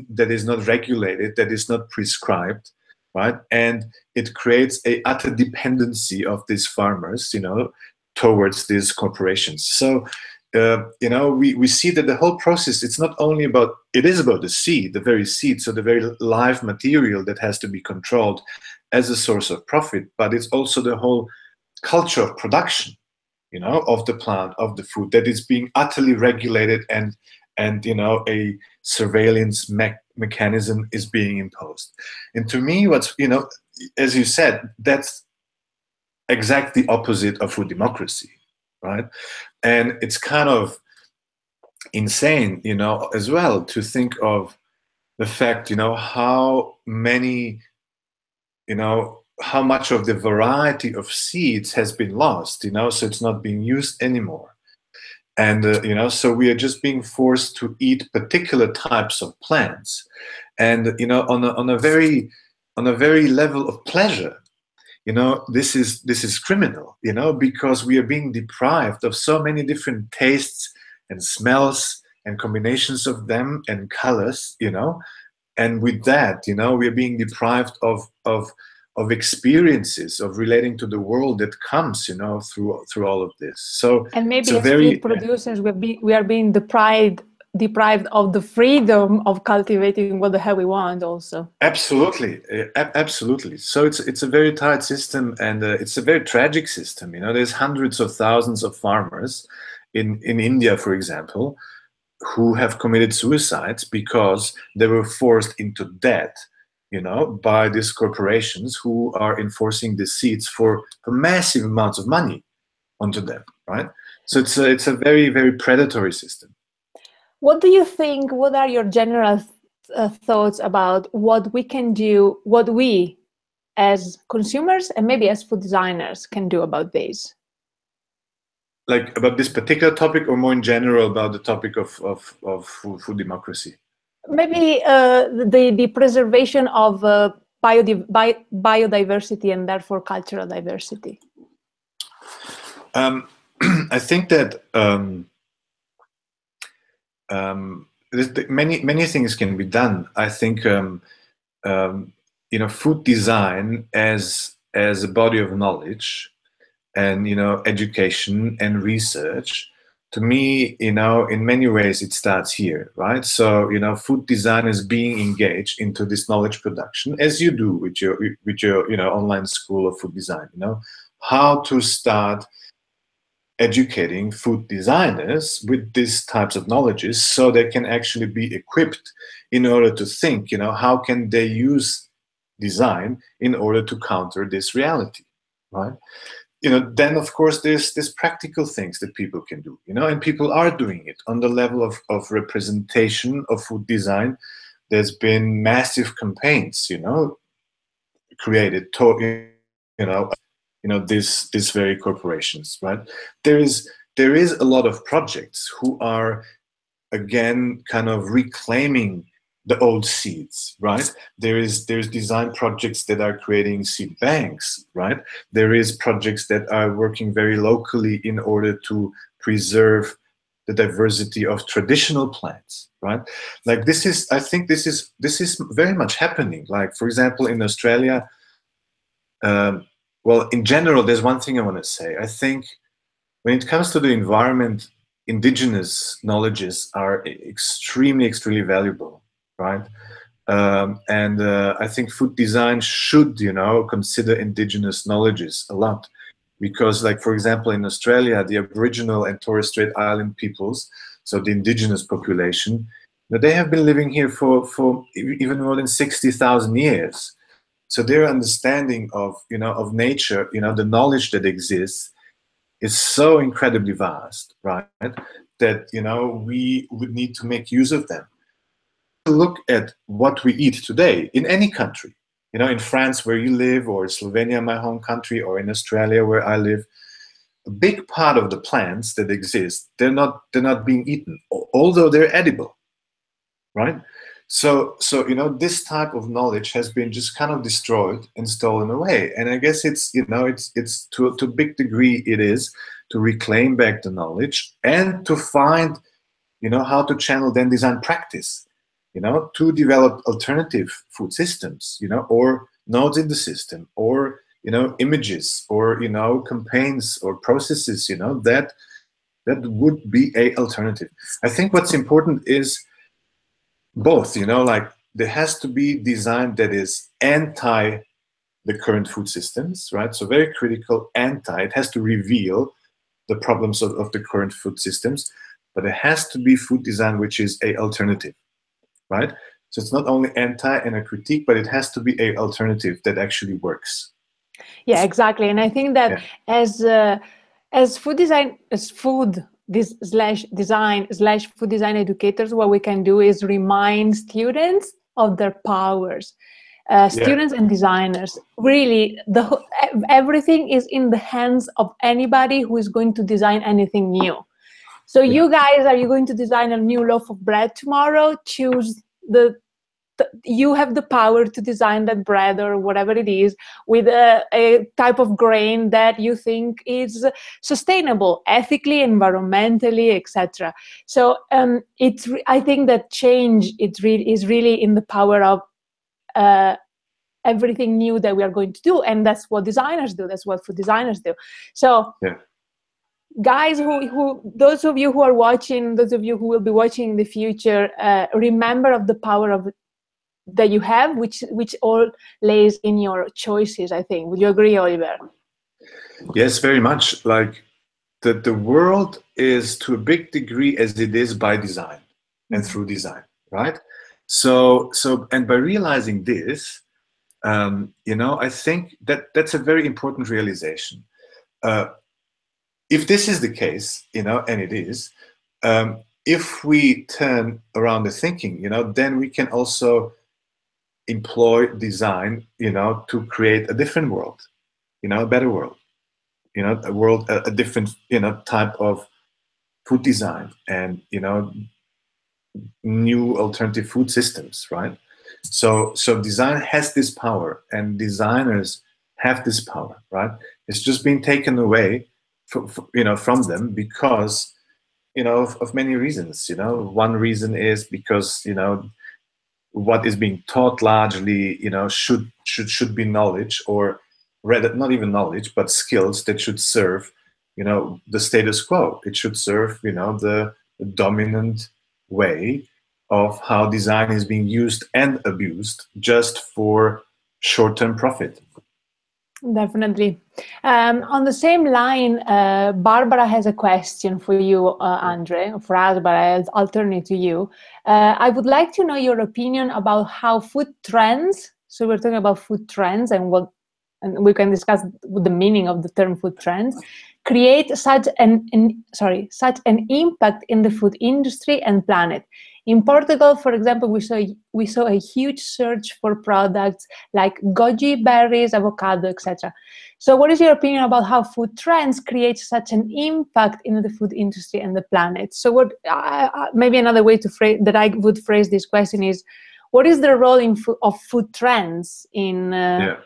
not regulated, that is not prescribed, right? And it creates a utter dependency of these farmers, you know, towards these corporations. So you know, we see that the whole process, it's not only about, it is about the seed, the very seed, so the very live material that has to be controlled as a source of profit, but it's also the whole culture of production, you know, of the plant, of the food, that is being utterly regulated, and you know, a surveillance mechanism is being imposed. And to me, what's, you know, as you said, that's exactly opposite of food democracy, right? And it's kind of insane, you know, as well, to think of the fact, you know, how many, you know, how much of the variety of seeds has been lost, you know, so it's not being used anymore. And, you know, so we are just being forced to eat particular types of plants. And, you know, on a very level of pleasure, you know, this is criminal, you know, because we are being deprived of so many different tastes and smells and combinations of them and colors, you know, and with that, you know, we are being deprived of experiences of relating to the world that comes, you know, through all of this. So, and maybe as food producers, we are being deprived of the freedom of cultivating what the hell we want also. Absolutely, absolutely. So it's a very tight system, and it's a very tragic system. You know, there's hundreds of thousands of farmers in India, for example, who have committed suicides because they were forced into debt, you know, by these corporations who are enforcing the seeds for massive amounts of money onto them, right? So it's a very, very predatory system. What do you think? What are your general thoughts about what we can do, what we as consumers and maybe as food designers can do about this? Like about this particular topic, or more in general about the topic of food democracy? Maybe the preservation of biodiversity and therefore cultural diversity. I think that many things can be done. I think you you know, food design as a body of knowledge and, you know, education and research, to me, you know, in many ways it starts here, right? So, you know, food design is being engaged into this knowledge production, as you do with your you know, online school of food design, you know, how to start educating food designers with these types of knowledges so they can actually be equipped in order to think, you know, how can they use design in order to counter this reality, right? You know, then of course there's practical things that people can do, you know, and people are doing it on the level of representation of food design. There's been massive campaigns, you know, created to, you know, these very corporations, right? There is a lot of projects who are again kind of reclaiming the old seeds, right? There's design projects that are creating seed banks, right? There is projects that are working very locally in order to preserve the diversity of traditional plants, right? Like this is, I think this is very much happening. Like for example, in Australia, well, in general, there's one thing I want to say. I think when it comes to the environment, indigenous knowledges are extremely valuable, right? I think food design should, you know, consider indigenous knowledges a lot, because, like for example, in Australia, the Aboriginal and Torres Strait Island peoples, so the indigenous population, they have been living here for even more than 60,000 years. So their understanding of, you know, of nature, you know, the knowledge that exists is so incredibly vast, right? That, you know, we would need to make use of them. Look at what we eat today in any country, you know, in France where you live, or Slovenia, my home country, or in Australia where I live. A big part of the plants that exist, they're not being eaten, although they're edible, right? So you know, this type of knowledge has been just kind of destroyed and stolen away. And I guess it's, you know, it's to a big degree it is to reclaim back the knowledge and to find, you know, how to channel then design practice, you know, to develop alternative food systems, you know, or nodes in the system, or, you know, images, or, you know, campaigns or processes, you know, that would be a alternative. I think what's important is both, you know, like there has to be design that is anti the current food systems, right? So very critical, anti. It has to reveal the problems of the current food systems, but it has to be food design which is a alternative, right? So it's not only anti and a critique, but it has to be a alternative that actually works. Yeah, exactly. And I think that as food design, as food this slash design slash food design educators, what we can do is remind students of their powers. Students and designers, really, everything is in the hands of anybody who is going to design anything new. So you guys, are you going to design a new loaf of bread tomorrow? Choose you have the power to design that bread or whatever it is with a type of grain that you think is sustainable ethically, environmentally, etc. So I think that change is really in the power of everything new that we are going to do, and that's what designers do. That's what food designers do. So guys, those of you who are watching, those of you who will be watching in the future, remember of the power of that you have, which all lays in your choices, I think. Would you agree, Oliver? Yes, very much. Like the world is to a big degree as it is by design and through design, right? So and by realizing this, you know, I think that's a very important realization. If this is the case, you know, and it is, if we turn around the thinking, you know, then we can also employ design, you know, to create a different world, you know, a better world, you know, a world, a different, you know, type of food design, and, you know, new alternative food systems, right? So design has this power, and designers have this power, right? It's just been taken away, you know, from them because, you know, of many reasons. You know, one reason is because, you know, what is being taught largely, should be knowledge, or rather not even knowledge, but skills that should serve, the status quo. It should serve, the dominant way of how design is being used and abused just for short-term profit. Definitely. On the same line, Barbara has a question for you, Andre, for us, but I'll turn it to you. I would like to know your opinion about how food trends, so we're talking about food trends and we can discuss the meaning of the term food trends, create such an impact in the food industry and planet. In Portugal, for example, we saw a huge search for products like goji berries, avocado, etc. So what is your opinion about how food trends create such an impact in the food industry and the planet? So what maybe another way to phrase that I would phrase this question is, what is the role of food trends in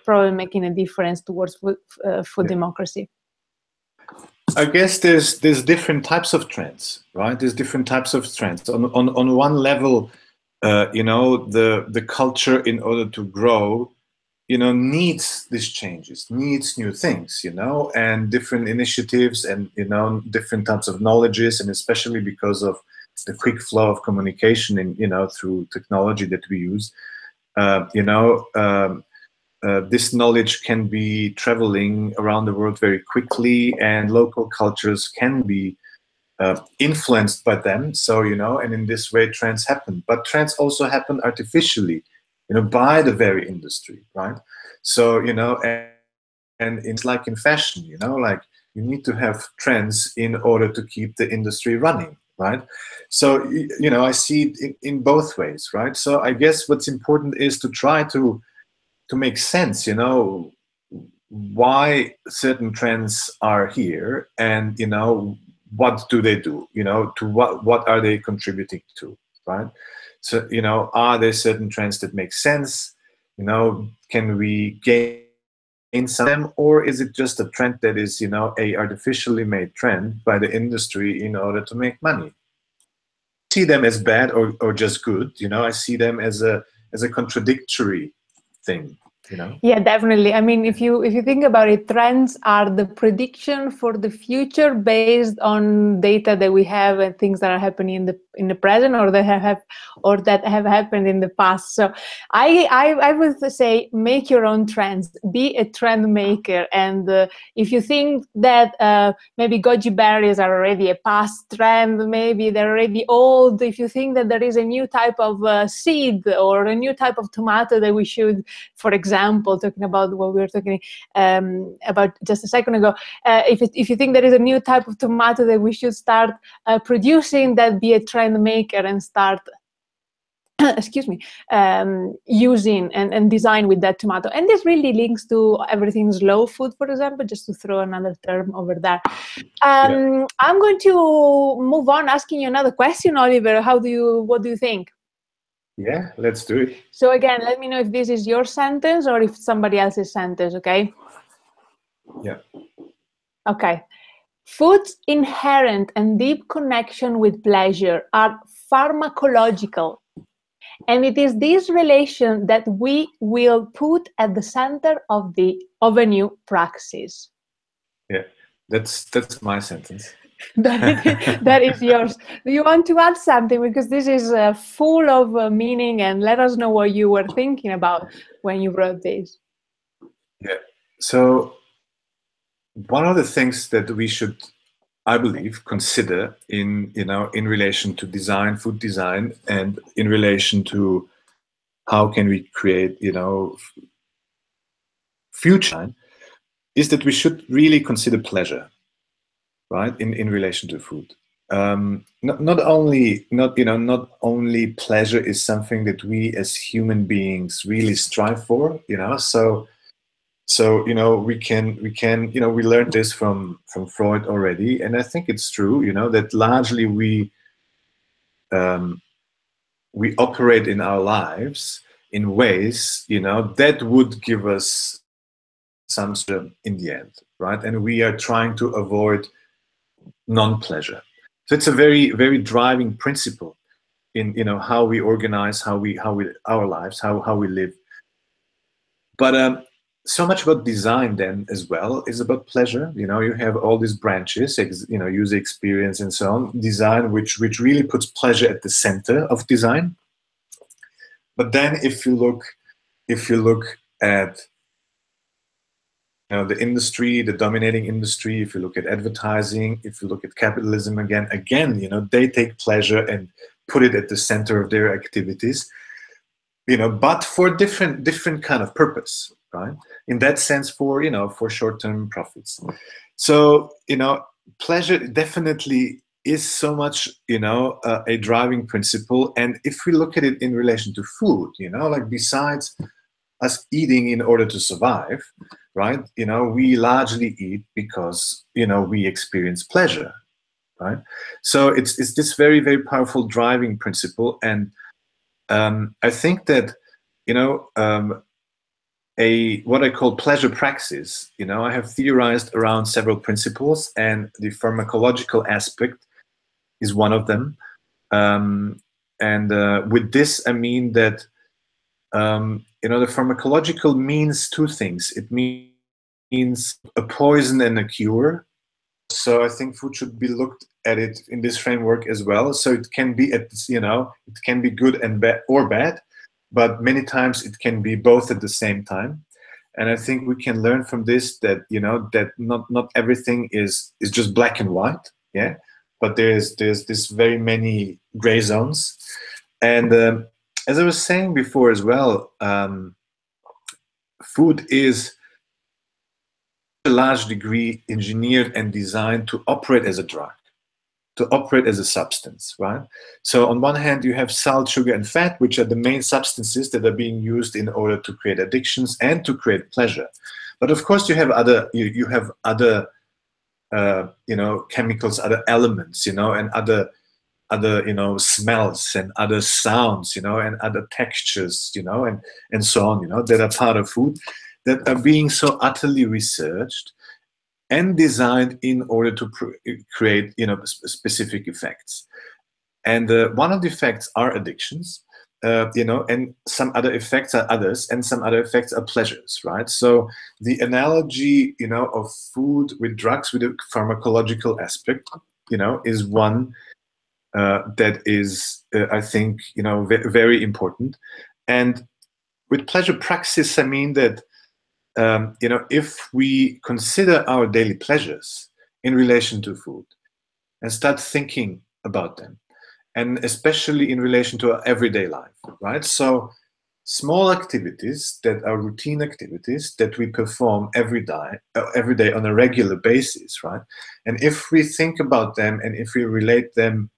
probably making a difference towards food democracy? I guess there's different types of trends, right? There's different types of trends. On one level, the culture, in order to grow, needs these changes, needs new things, and different initiatives, and different types of knowledges, and especially because of the quick flow of communication and through technology that we use, this knowledge can be traveling around the world very quickly, and local cultures can be influenced by them. So, and in this way trends happen. But trends also happen artificially, by the very industry, right? So, and it's like in fashion, like you need to have trends in order to keep the industry running, right? So, I see it in both ways, right? So I guess what's important is to try to make sense, why certain trends are here, and what do they do, to what are they contributing to, right? So are there certain trends that make sense, can we gain some of them, or is it just a trend that is a artificially made trend by the industry in order to make money? I see them as bad or just good, I see them as a contradictory thing. Yeah, definitely. I mean, if you think about it, trends are the prediction for the future based on data that we have and things that are happening in the present, or that have happened in the past. So I would say, make your own trends, be a trend maker. And if you think that maybe goji berries are already a past trend, maybe they're already old, if you think that there is a new type of seed or a new type of tomato that we should, for example, talking about what we were talking about just a second ago, if you think there is a new type of tomato that we should start producing, that be a trend maker and start excuse me, using and design with that tomato. And this really links to everything slow food, for example, just to throw another term over there. I'm going to move on asking you another question, Oliver. What do you think? Yeah, let's do it. So again, let me know if this is your sentence or if somebody else's sentence, okay? Yeah. Okay. Food's inherent and deep connection with pleasure are pharmacological. And it is this relation that we will put at the center of a new praxis. Yeah, that's my sentence. That is yours. Do you want to add something? Because this is full of meaning, and let us know what you were thinking about when you wrote this. Yeah. So one of the things that we should, I believe, consider in relation to design, food design, and in relation to how can we create future, is that we should really consider pleasure, right, in relation to food. Not only pleasure is something that we as human beings really strive for, so we learned this from Freud already, and I think it's true, that largely we operate in our lives in ways that would give us some in the end, right? And we are trying to avoid non-pleasure. So it's a very, very driving principle. in how we organize, how we our lives, how we live. But so much about design then as well is about pleasure. You have all these branches, user experience and so on. Design, which really puts pleasure at the center of design. But then if you look at the industry, the dominating industry, if you look at advertising, if you look at capitalism again, they take pleasure and put it at the center of their activities, but for different kind of purpose, right? In that sense, for short-term profits. So, pleasure definitely is so much, a driving principle. And if we look at it in relation to food, like besides us eating in order to survive, right? We largely eat because, we experience pleasure, right? So it's this very, very powerful driving principle. And I think that, what I call pleasure praxis, I have theorized around several principles, and the pharmacological aspect is one of them. With this, I mean that, the pharmacological means two things. It means a poison and a cure. So I think food should be looked at it in this framework as well. So it can be it can be good and bad or bad, but many times it can be both at the same time. And I think we can learn from this that that not everything is just black and white, yeah. But there's this very many gray zones. And as I was saying before as well, food is to a large degree engineered and designed to operate as a drug, to operate as a substance, right? So on one hand, you have salt, sugar, and fat, which are the main substances that are being used in order to create addictions and to create pleasure. But of course, you have other chemicals, other elements, and other smells and other sounds, and other textures, and so on, that are part of food, that are being so utterly researched and designed in order to create, specific effects. And one of the effects are addictions, and some other effects are others, and some other effects are pleasures, right? So the analogy, of food with drugs, with a pharmacological aspect, is one that is, I think, very important. And with pleasure praxis, I mean that, if we consider our daily pleasures in relation to food and start thinking about them, and especially in relation to our everyday life, right? So small activities that are routine activities that we perform every day on a regular basis, right? And if we think about them and if we relate them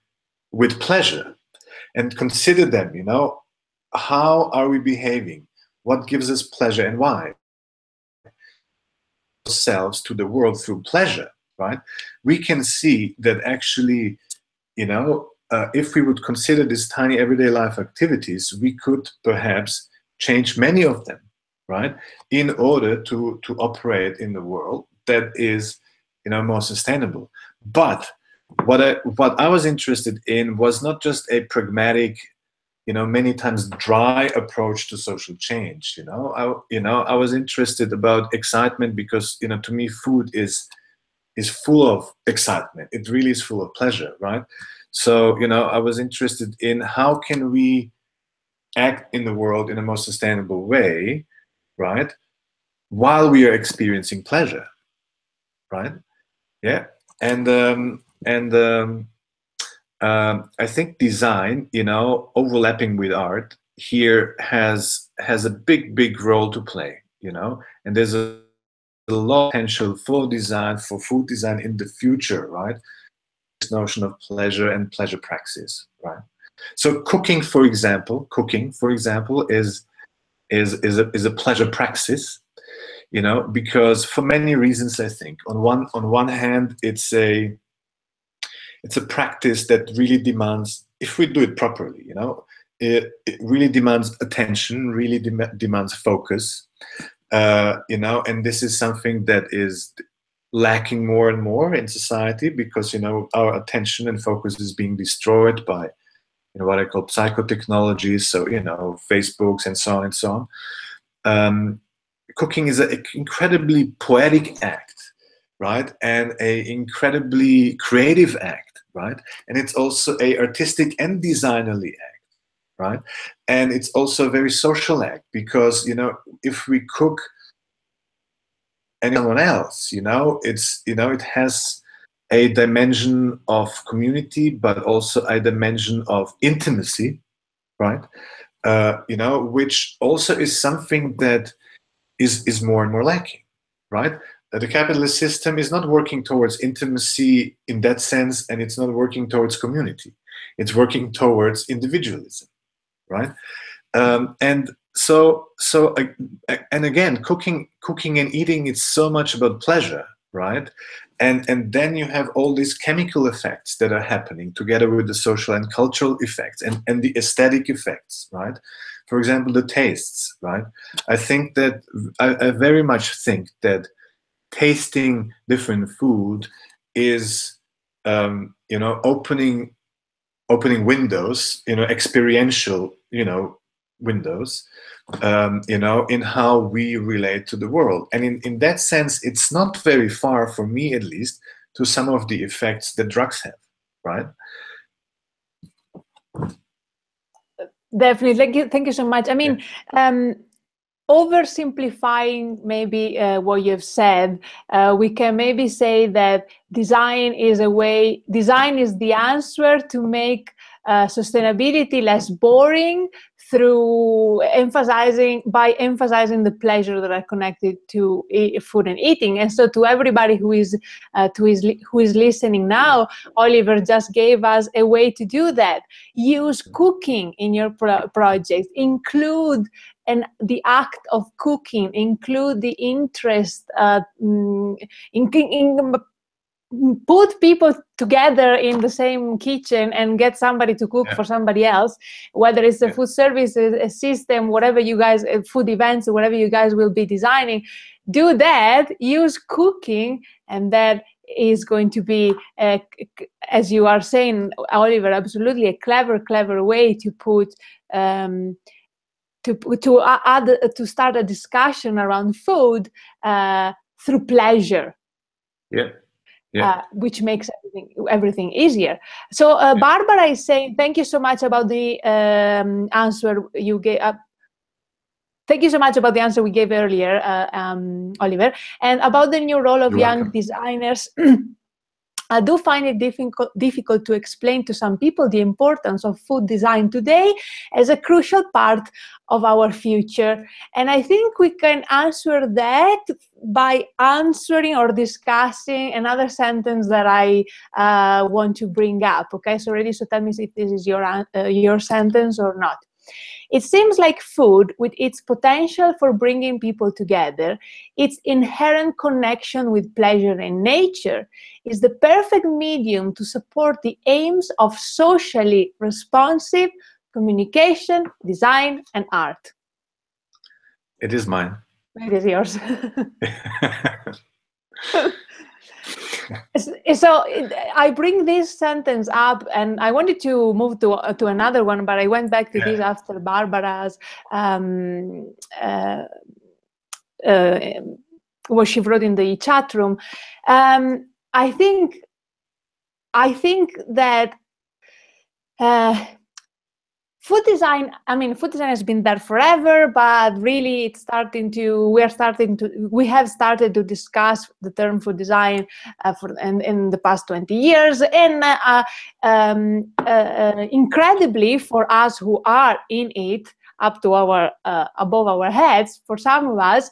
with pleasure and consider them, how are we behaving? What gives us pleasure and why? Ourselves to the world through pleasure, right? We can see that actually, if we would consider these tiny everyday life activities, we could perhaps change many of them, right? In order to operate in the world that is, more sustainable. But what I was interested in was not just a pragmatic, many times dry approach to social change. I was interested about excitement because, to me, food is full of excitement. It really is full of pleasure, right? So, I was interested in how can we act in the world in a more sustainable way, right? While we are experiencing pleasure, right? Yeah. And I think design, overlapping with art here has a big role to play, and there's a lot of potential for design, for food design in the future, right? This notion of pleasure and pleasure praxis, right? So cooking, for example, is a pleasure praxis, because for many reasons, I think. On one hand, it's a practice that really demands, if we do it properly, it really demands attention, really demands focus, and this is something that is lacking more and more in society because, our attention and focus is being destroyed by what I call psychotechnologies, so Facebooks and so on and so on. Cooking is an incredibly poetic act, right, and an incredibly creative act, right, and it's also a artistic and designerly act, right, and it's also a very social act, because if we cook anyone else, it has a dimension of community, but also a dimension of intimacy, right? Which also is something that is more and more lacking, right? The capitalist system is not working towards intimacy in that sense, and it's not working towards community. It's working towards individualism, right? And and again, cooking and eating, it's so much about pleasure, right? And then you have all these chemical effects that are happening together with the social and cultural effects and the aesthetic effects, right? For example, the tastes, right? I very much think that tasting different food is opening windows, experiential, windows, in how we relate to the world. And in that sense, it's not very far, for me at least, to some of the effects that drugs have, right? Definitely. Thank you so much. I mean, oversimplifying maybe what you've said, we can maybe say that design is the answer to make sustainability less boring through emphasizing the pleasure that are connected to food and eating. And so to everybody who is listening now, Oliver just gave us a way to do that. Use cooking in your project. Include the act of cooking, include the interest, put people together in the same kitchen and get somebody to cook for somebody else, whether it's a food service, a system, whatever you guys, food events, whatever you guys will be designing. Do that, use cooking, and that is going to be, as you are saying, Oliver, absolutely a clever way to put to start a discussion around food through pleasure. Which makes everything easier. So Barbara is saying, thank you so much about the answer you gave. Thank you so much about the answer we gave earlier, Oliver, and about the new role of young designers. I do find it difficult to explain to some people the importance of food design today as a crucial part of our future. And I think we can answer that by answering or discussing another sentence that I want to bring up. Okay, so ready? So tell me if this is your sentence or not. It seems like food, with its potential for bringing people together, its inherent connection with pleasure and nature, is the perfect medium to support the aims of socially responsive communication, design, and art. It is mine. It is yours. So I bring this sentence up, and I wanted to move to another one, but I went back to this after Barbara's what she wrote in the chat room. I think that food design, food design has been there forever, but really we have started to discuss the term food design in the past 20 years. And incredibly, for us who are in it, up to our above our heads, for some of us,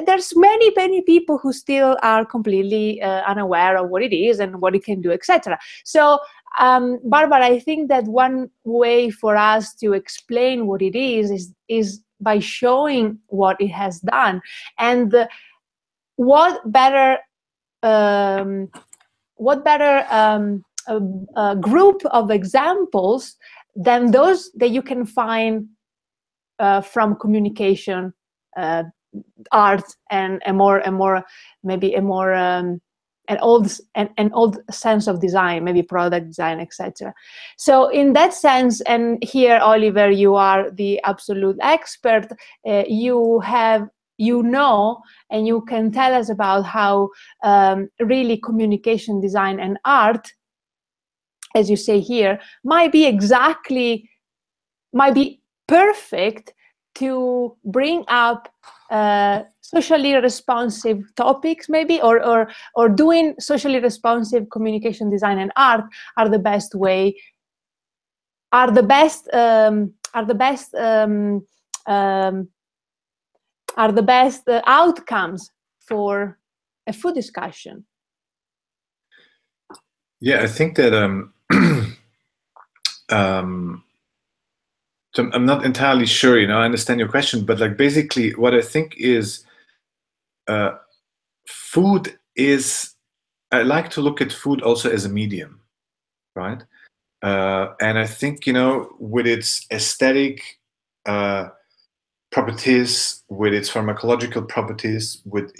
there's many people who still are completely unaware of what it is and what it can do, etc. So Barbara, I think that one way for us to explain what it is by showing what it has done. And what better group of examples than those that you can find from communication, art, and maybe a more an old sense of design, maybe product design, etc. So in that sense, and here, Oliver, you are the absolute expert. You know, and you can tell us about how really communication design and art, as you say here, might be perfect to bring up socially responsive topics, maybe, or doing socially responsive communication design and art are the best way, are the best outcomes for a food discussion. Yeah, I think that so I'm not entirely sure, I understand your question, but like basically what I think is food is, I like to look at food also as a medium, right? And I think, with its aesthetic properties, with its pharmacological properties, with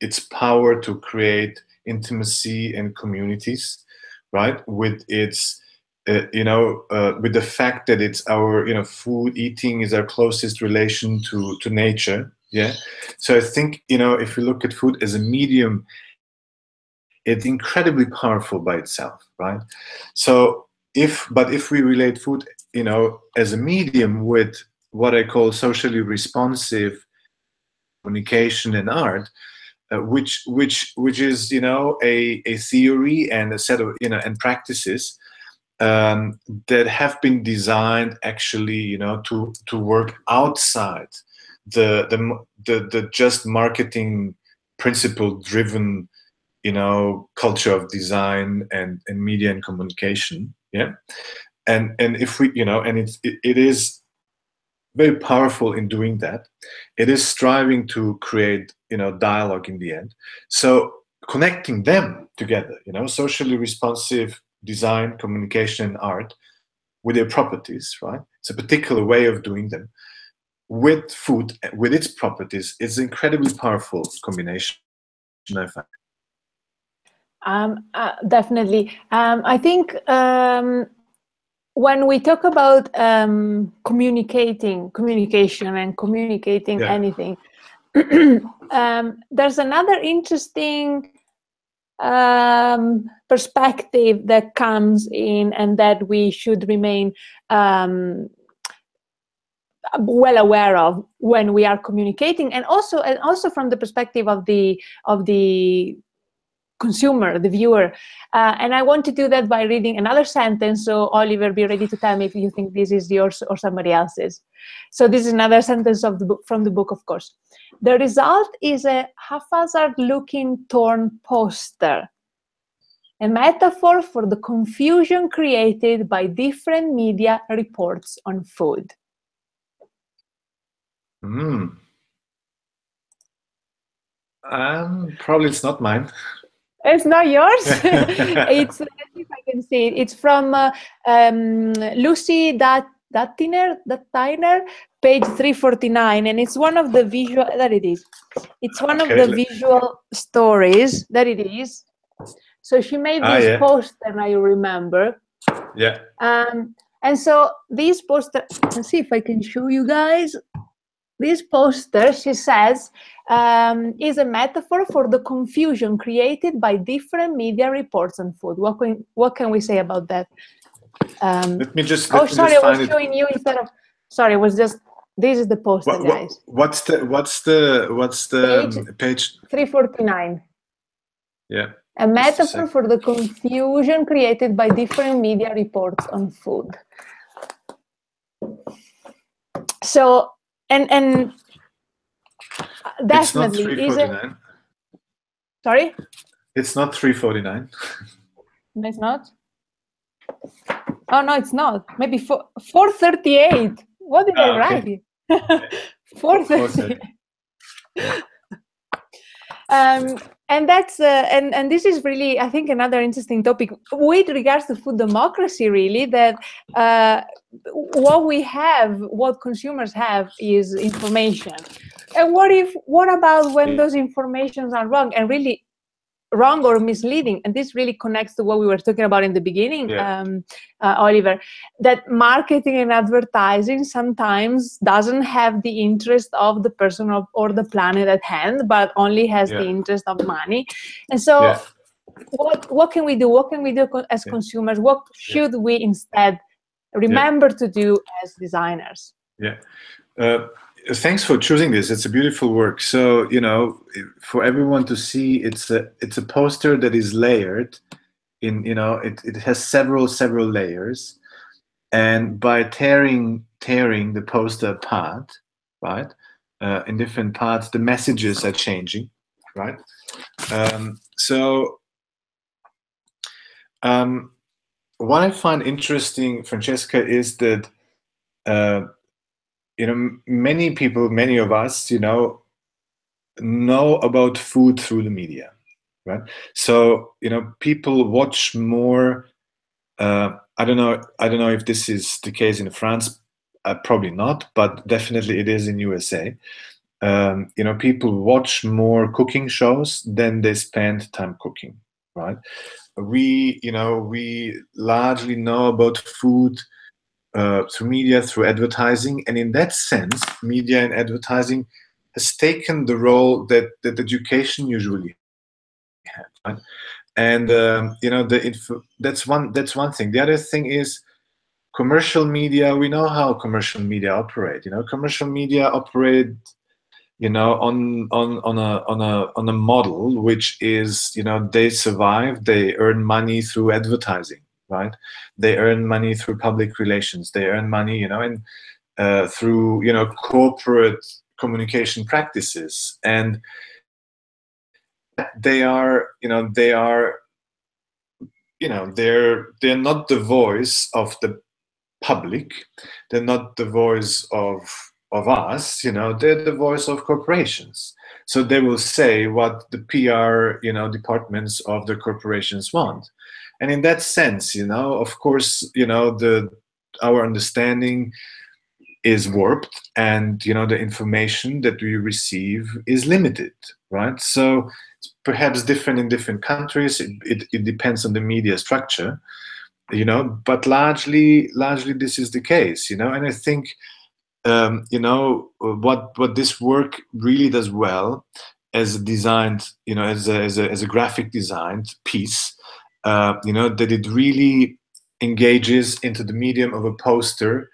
its power to create intimacy and communities, right? With its with the fact that it's our, food eating is our closest relation to nature. Yeah. So I think, if you look at food as a medium, it's incredibly powerful by itself, right? So if we relate food, as a medium with what I call socially responsive communication and art, which is, a theory and a set of, and practices that have been designed actually, to work outside the just marketing principle driven, culture of design and media and communication. Yeah. And if we, and it is very powerful in doing that. It is striving to create, dialogue in the end. So connecting them together, socially responsive design, communication, and art with their properties, right? It's a particular way of doing them. With food, with its properties, it's an incredibly powerful combination, I find. Definitely. I think when we talk about communication and communicating anything, there's another interesting perspective that comes in, and that we should remain well aware of when we are communicating, and also from the perspective of the consumer, the viewer. And I want to do that by reading another sentence. So Oliver, be ready to tell me if you think this is yours or somebody else's. So this is another sentence of the book, from the book, of course. The result is a haphazard-looking torn poster, a metaphor for the confusion created by different media reports on food. Probably it's not mine. It's not yours. It's, let's see if I can see it. It's from Lucy Dattiner, page 349, and it's one of the visual. There it is. It's one of the visual stories. There it is. So she made this poster, now you remember. Yeah. And so this poster, let's see if I can show you guys. This poster, she says, is a metaphor for the confusion created by different media reports on food. What can we say about that? Let me just. I was showing you instead of. Sorry, it was just. This is the poster, guys. What's the page? 349. Yeah. A metaphor for the confusion created by different media reports on food. So, and definitely it's not 349. Sorry? It's not 349. No, it's not? Oh, no, it's not. Maybe 438. What did I write here? 438. And that's and this is really, I think, another interesting topic with regards to food democracy, really, that what consumers have is information. And what about when those informations are wrong? And really wrong or misleading. And this really connects to what we were talking about in the beginning, Oliver, that marketing and advertising sometimes doesn't have the interest of the person or the planet at hand, but only has the interest of money. And so what can we do? What can we do as consumers? What should we instead remember to do as designers? Thanks for choosing this. It's a beautiful work. So, you know, for everyone to see, it's a poster that is layered in, you know, it has several layers, and by tearing the poster apart, right, in different parts, the messages are changing, right? What I find interesting, Francesca, is that you know, many people, many of us, you know about food through the media, right? So, you know, people watch more. I don't know if this is the case in France. Probably not, but definitely it is in USA. You know, people watch more cooking shows than they spend time cooking, right? We largely know about food through media, through advertising, and in that sense, media and advertising has taken the role that education usually had, right? And you know, that's one thing. The other thing is commercial media. We know how commercial media operate. You know, commercial media operate, you know, on a model which is, you know, they survive, they earn money through advertising, right? They earn money through public relations. They earn money, you know, and through, you know, corporate communication practices. And they're not the voice of the public. They're not the voice of us, you know. They're the voice of corporations. So they will say what the PR, you know, departments of the corporations want. And in that sense, you know, of course, you know, our understanding is warped, and, you know, the information that we receive is limited, right? So it's perhaps different in different countries. It depends on the media structure, you know, but largely this is the case, you know. And I think you know, what this work really does well as a designed, you know, as a graphic designed piece, you know, that it really engages into the medium of a poster,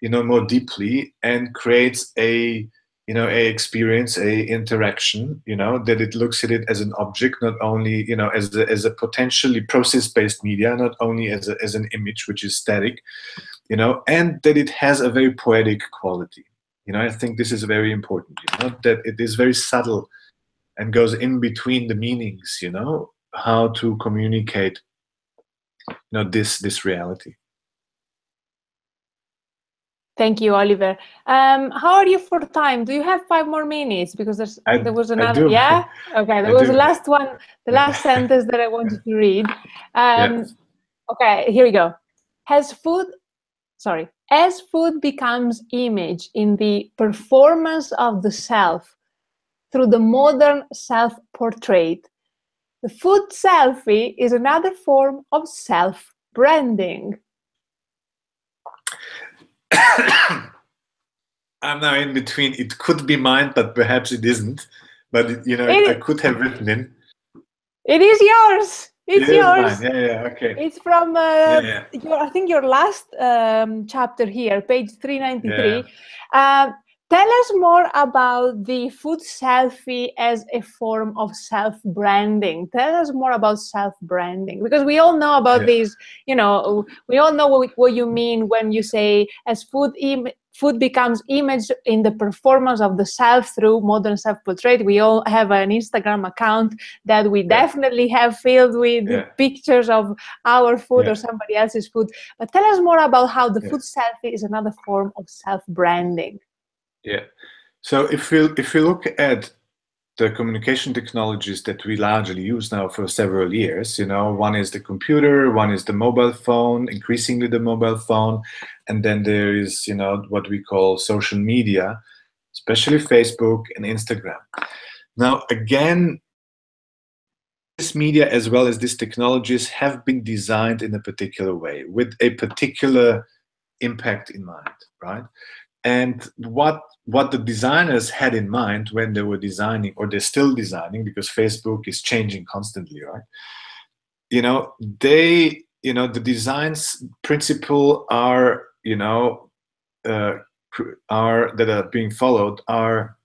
you know, more deeply, and creates a, you know, a experience, a interaction, you know, that it looks at it as an object, not only, you know, as a potentially process-based media, not only as an image which is static, you know, and that it has a very poetic quality. You know, I think this is very important, you know, that it is very subtle and goes in between the meanings, you know, how to communicate, you know, this reality. Thank you, Oliver. How are you for time? Do you have 5 more minutes? Because there was another. Yeah. Okay. There was the last one, the last sentence that I wanted to read. Okay. Here we go. As food becomes image in the performance of the self through the modern self-portrait, the food selfie is another form of self-branding. I'm now in between. It could be mine, but perhaps it isn't. But you know, I could have written in. It is yours. It's yours. Mine. Yeah, okay. It's from I think your last chapter here, page 393. Tell us more about the food selfie as a form of self-branding. Tell us more about self-branding, because we all know about these, you know, we all know what you mean when you say as food becomes image in the performance of the self through modern self-portrait. We all have an Instagram account that we definitely have filled with pictures of our food or somebody else's food. But tell us more about how the food selfie is another form of self-branding. Yeah. So if we look at the communication technologies that we largely use now for several years, you know, one is the computer, one is the mobile phone, increasingly the mobile phone, and then there is, you know, what we call social media, especially Facebook and Instagram. Now, again, this media as well as these technologies have been designed in a particular way with a particular impact in mind, right? And what the designers had in mind when they were designing, or they're still designing, because Facebook is changing constantly, right? You know, they, you know, the designs principle are, you know, are that are being followed are,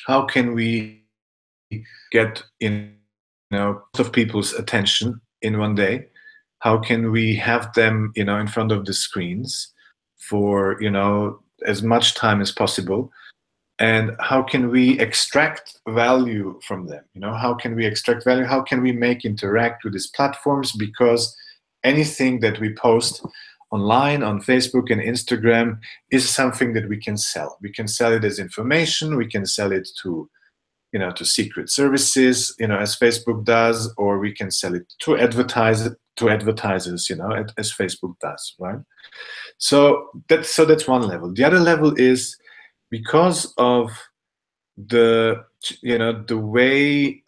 how can we get, you know, most of people's attention in one day? How can we have them, you know, in front of the screens for, you know, as much time as possible? And how can we extract value from them? You know, how can we extract value? How can we make interact with these platforms? Because anything that we post online on Facebook and Instagram is something that we can sell. We can sell it as information. We can sell it to, you know, to secret services, you know, as Facebook does, or we can sell it to advertisers, you know, as Facebook does, right? So that's one level. The other level is, because of the, you know, the way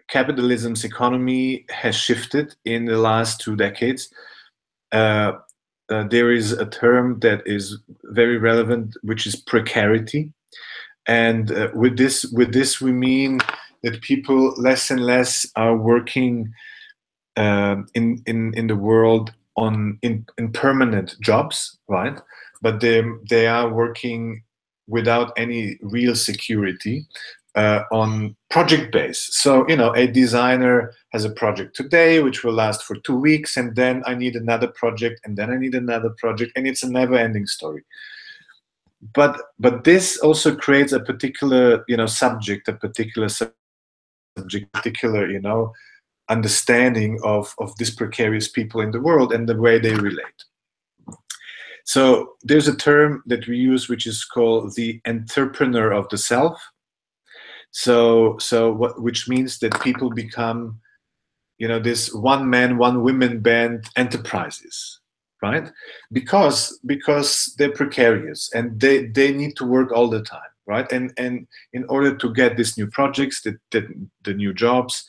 capitalism's economy has shifted in the last 2 decades, there is a term that is very relevant, which is precarity. And with this we mean that people less and less are working in the world in permanent jobs, right? But they are working without any real security on project base. So, you know, a designer has a project today which will last for 2 weeks, and then I need another project, and then I need another project, and it's a never-ending story. But this also creates a particular, you know, subject, you know, understanding of these precarious people in the world and the way they relate. So there's a term that we use which is called the entrepreneur of the self. Which means that people become, you know, this one man, one woman band enterprises, right? Because they're precarious and they need to work all the time, right? And in order to get these new projects, the new jobs,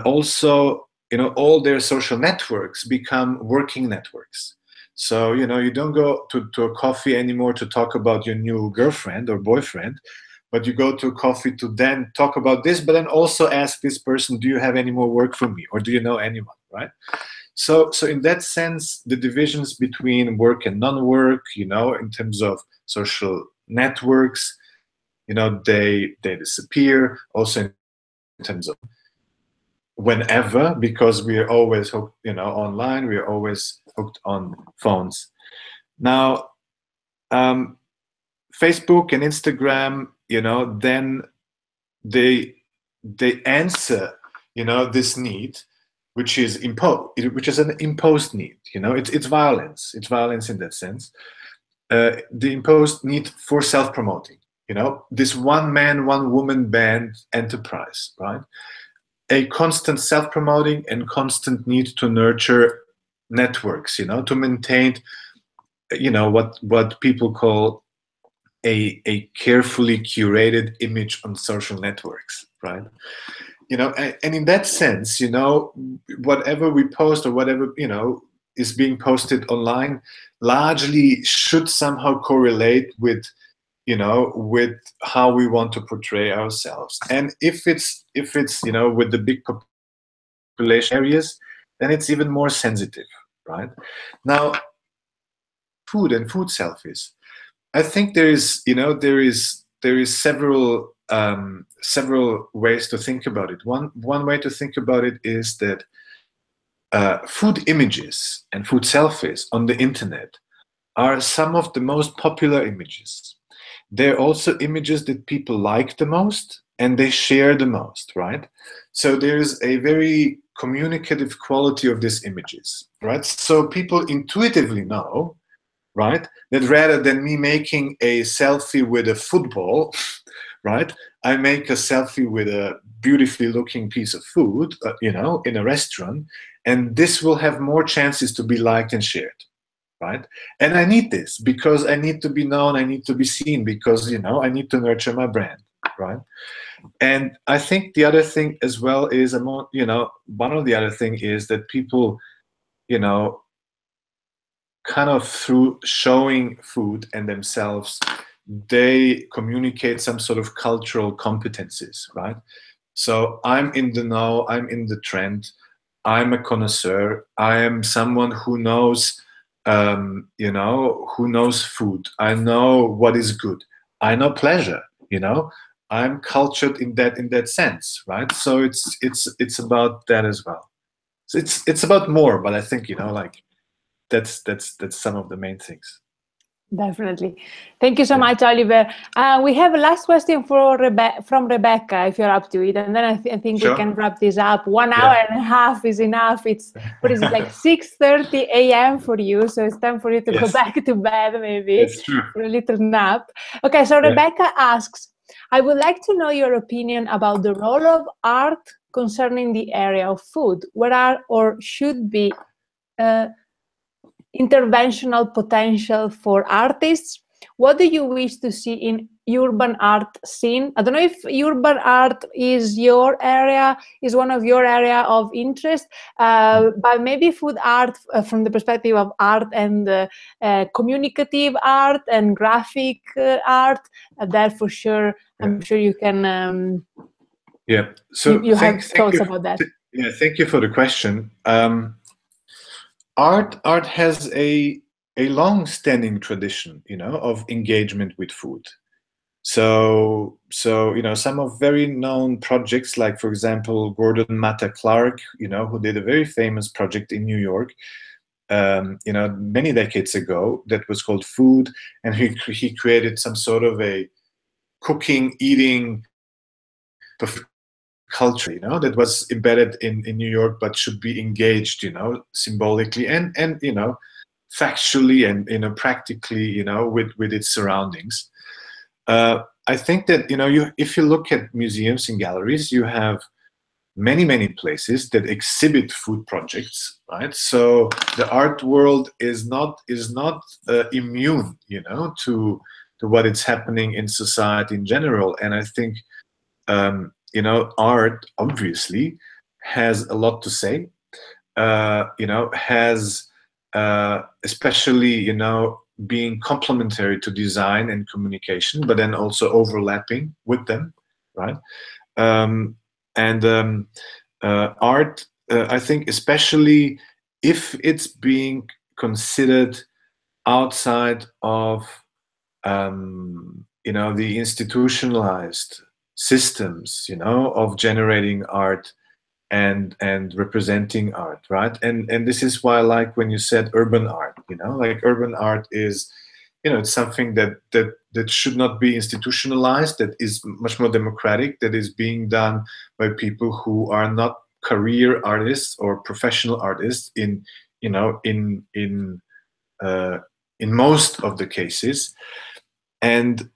also, you know, all their social networks become working networks. So, you know, you don't go to a coffee anymore to talk about your new girlfriend or boyfriend, but you go to a coffee to then talk about this, but then also ask this person, do you have any more work for me? Or do you know anyone, right? So in that sense, the divisions between work and non-work, you know, in terms of social networks, you know, they disappear. Also in terms of whenever, because we are always hooked, you know, online, we are always hooked on phones. Now, Facebook and Instagram, you know, then they answer, you know, this need, which is an imposed need. You know, it's violence. It's violence in that sense. The imposed need for self-promoting. You know, this one man, one woman band enterprise, right? A constant self-promoting and constant need to nurture networks, you know, to maintain, you know, what people call a carefully curated image on social networks, right? You know, and in that sense, you know, whatever we post or whatever, you know, is being posted online largely should somehow correlate with, you know, with how we want to portray ourselves. And if it's you know, with the big population areas, then it's even more sensitive, right? Now, food and food selfies. I think there is, you know, there is several ways to think about it. One way to think about it is that food images and food selfies on the internet are some of the most popular images. They're also images that people like the most and they share the most, right? So there's a very communicative quality of these images, right? So people intuitively know, right, that rather than me making a selfie with a football, right, I make a selfie with a beautifully looking piece of food, you know, in a restaurant, and this will have more chances to be liked and shared, right? And I need this because I need to be known, I need to be seen, because, you know, I need to nurture my brand. right? And I think the other thing as well is, you know, one of the other thing is that people, you know, kind of through showing food and themselves, they communicate some sort of cultural competencies, right? So I'm in the know, I'm in the trend, I'm a connoisseur, I am someone who knows, you know, who knows food. I know what is good. I know pleasure, you know. I'm cultured in that sense, right? So it's about that as well. So it's about more, but I think, you know, like that's some of the main things. Definitely. Thank you so Yeah. much, Oliver. We have a last question for from Rebecca, if you're up to it, and then I think we Sure. can wrap this up. 1 Yeah. hour and a half is enough. It's, what is it, like 6:30 a.m. for you, so it's time for you to go Yes. back to bed, maybe, It's true. for a little nap. Okay, so Yeah. Rebecca asks, I would like to know your opinion about the role of art concerning the area of food. What are or should be interventional potential for artists? What do you wish to see in urban art scene? I don't know if urban art is your area, is one of your area of interest, but maybe food art from the perspective of art and communicative art and graphic art. That for sure, I'm sure you can. Yeah. So You have thank thoughts you. about that. Yeah. Thank you for the question. Art has a long-standing tradition, you know, of engagement with food. So you know, some of very known projects, like for example Gordon Matta Clark, you know, who did a very famous project in New York, you know, many decades ago, that was called Food, and he created some sort of a cooking, eating culture, you know, that was embedded in New York, but should be engaged, you know, symbolically and you know, factually and, you know, practically, you know, with its surroundings. I think that, you know, if you look at museums and galleries, you have many places that exhibit food projects, right? So the art world is not immune, you know, to what is happening in society in general. And I think you know, art obviously has a lot to say. You know, has especially, you know, being complementary to design and communication, but then also overlapping with them, right? And art, I think, especially if it's being considered outside of you know, the institutionalized systems, you know, of generating art and representing art, right? And this is why I like when you said urban art, you know, like urban art is, you know, it's something that should not be institutionalized, that is much more democratic, that is being done by people who are not career artists or professional artists in, you know, in most of the cases. And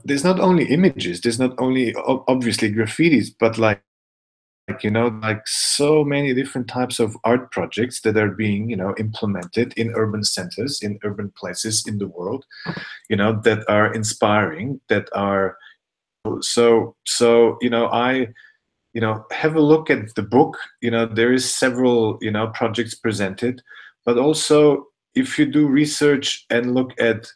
there's not only images, there's not only obviously graffitis, but like, you know, like so many different types of art projects that are being, you know, implemented in urban centers, in urban places in the world, you know, that are inspiring, that are so you know, I, you know, have a look at the book, you know, there is several, you know, projects presented, but also if you do research and look at,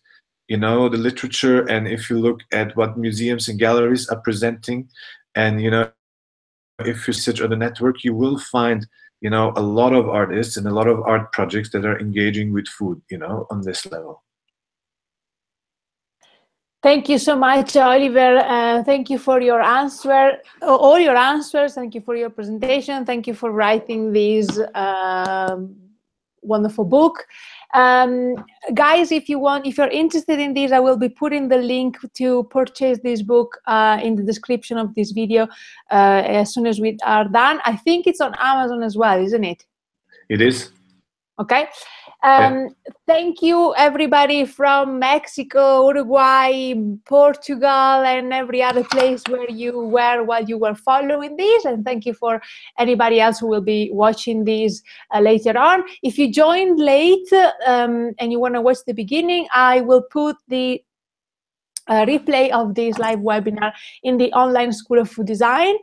you know, the literature, and if you look at what museums and galleries are presenting, and, you know, if you search on the network, you will find, you know, a lot of artists and a lot of art projects that are engaging with food, you know, on this level. Thank you so much, Oliver. Thank you for your answer, all your answers. Thank you for your presentation. Thank you for writing this wonderful book. Guys, if you're interested in this, I will be putting the link to purchase this book in the description of this video as soon as we are done. I think it's on Amazon as well, isn't it? It is. Okay. Yeah. Thank you, everybody from Mexico, Uruguay, Portugal, and every other place where you were while you were following this. And thank you for anybody else who will be watching this later on. If you joined late and you want to watch the beginning, I will put the replay of this live webinar in the online School of Food Design.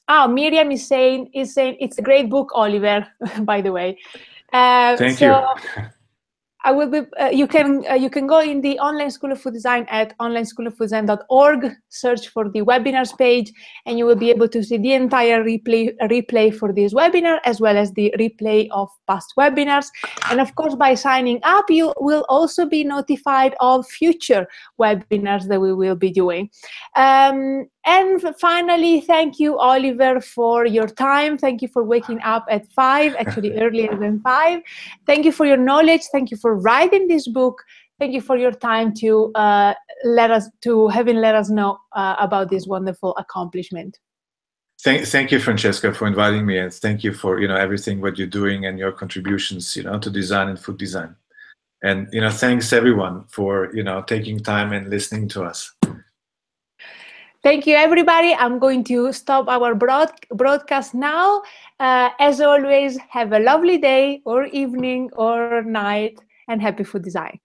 Miriam is saying it's a great book, Oliver, by the way. Thank you. I will be. You can go in the online School of Food Design at onlineschooloffooddesign.org. Search for the webinars page, and you will be able to see the entire replay for this webinar, as well as the replay of past webinars. And of course, by signing up, you will also be notified of future webinars that we will be doing. And finally, thank you, Oliver, for your time. Thank you for waking up at 5, actually earlier than 5. Thank you for your knowledge. Thank you for writing this book. Thank you for your time to let us know about this wonderful accomplishment. Thank you, Francesca, for inviting me, and thank you for everything what you're doing and your contributions to design and food design. And thanks everyone for taking time and listening to us. Thank you, everybody. I'm going to stop our broadcast now. As always, have a lovely day or evening or night, and happy food design.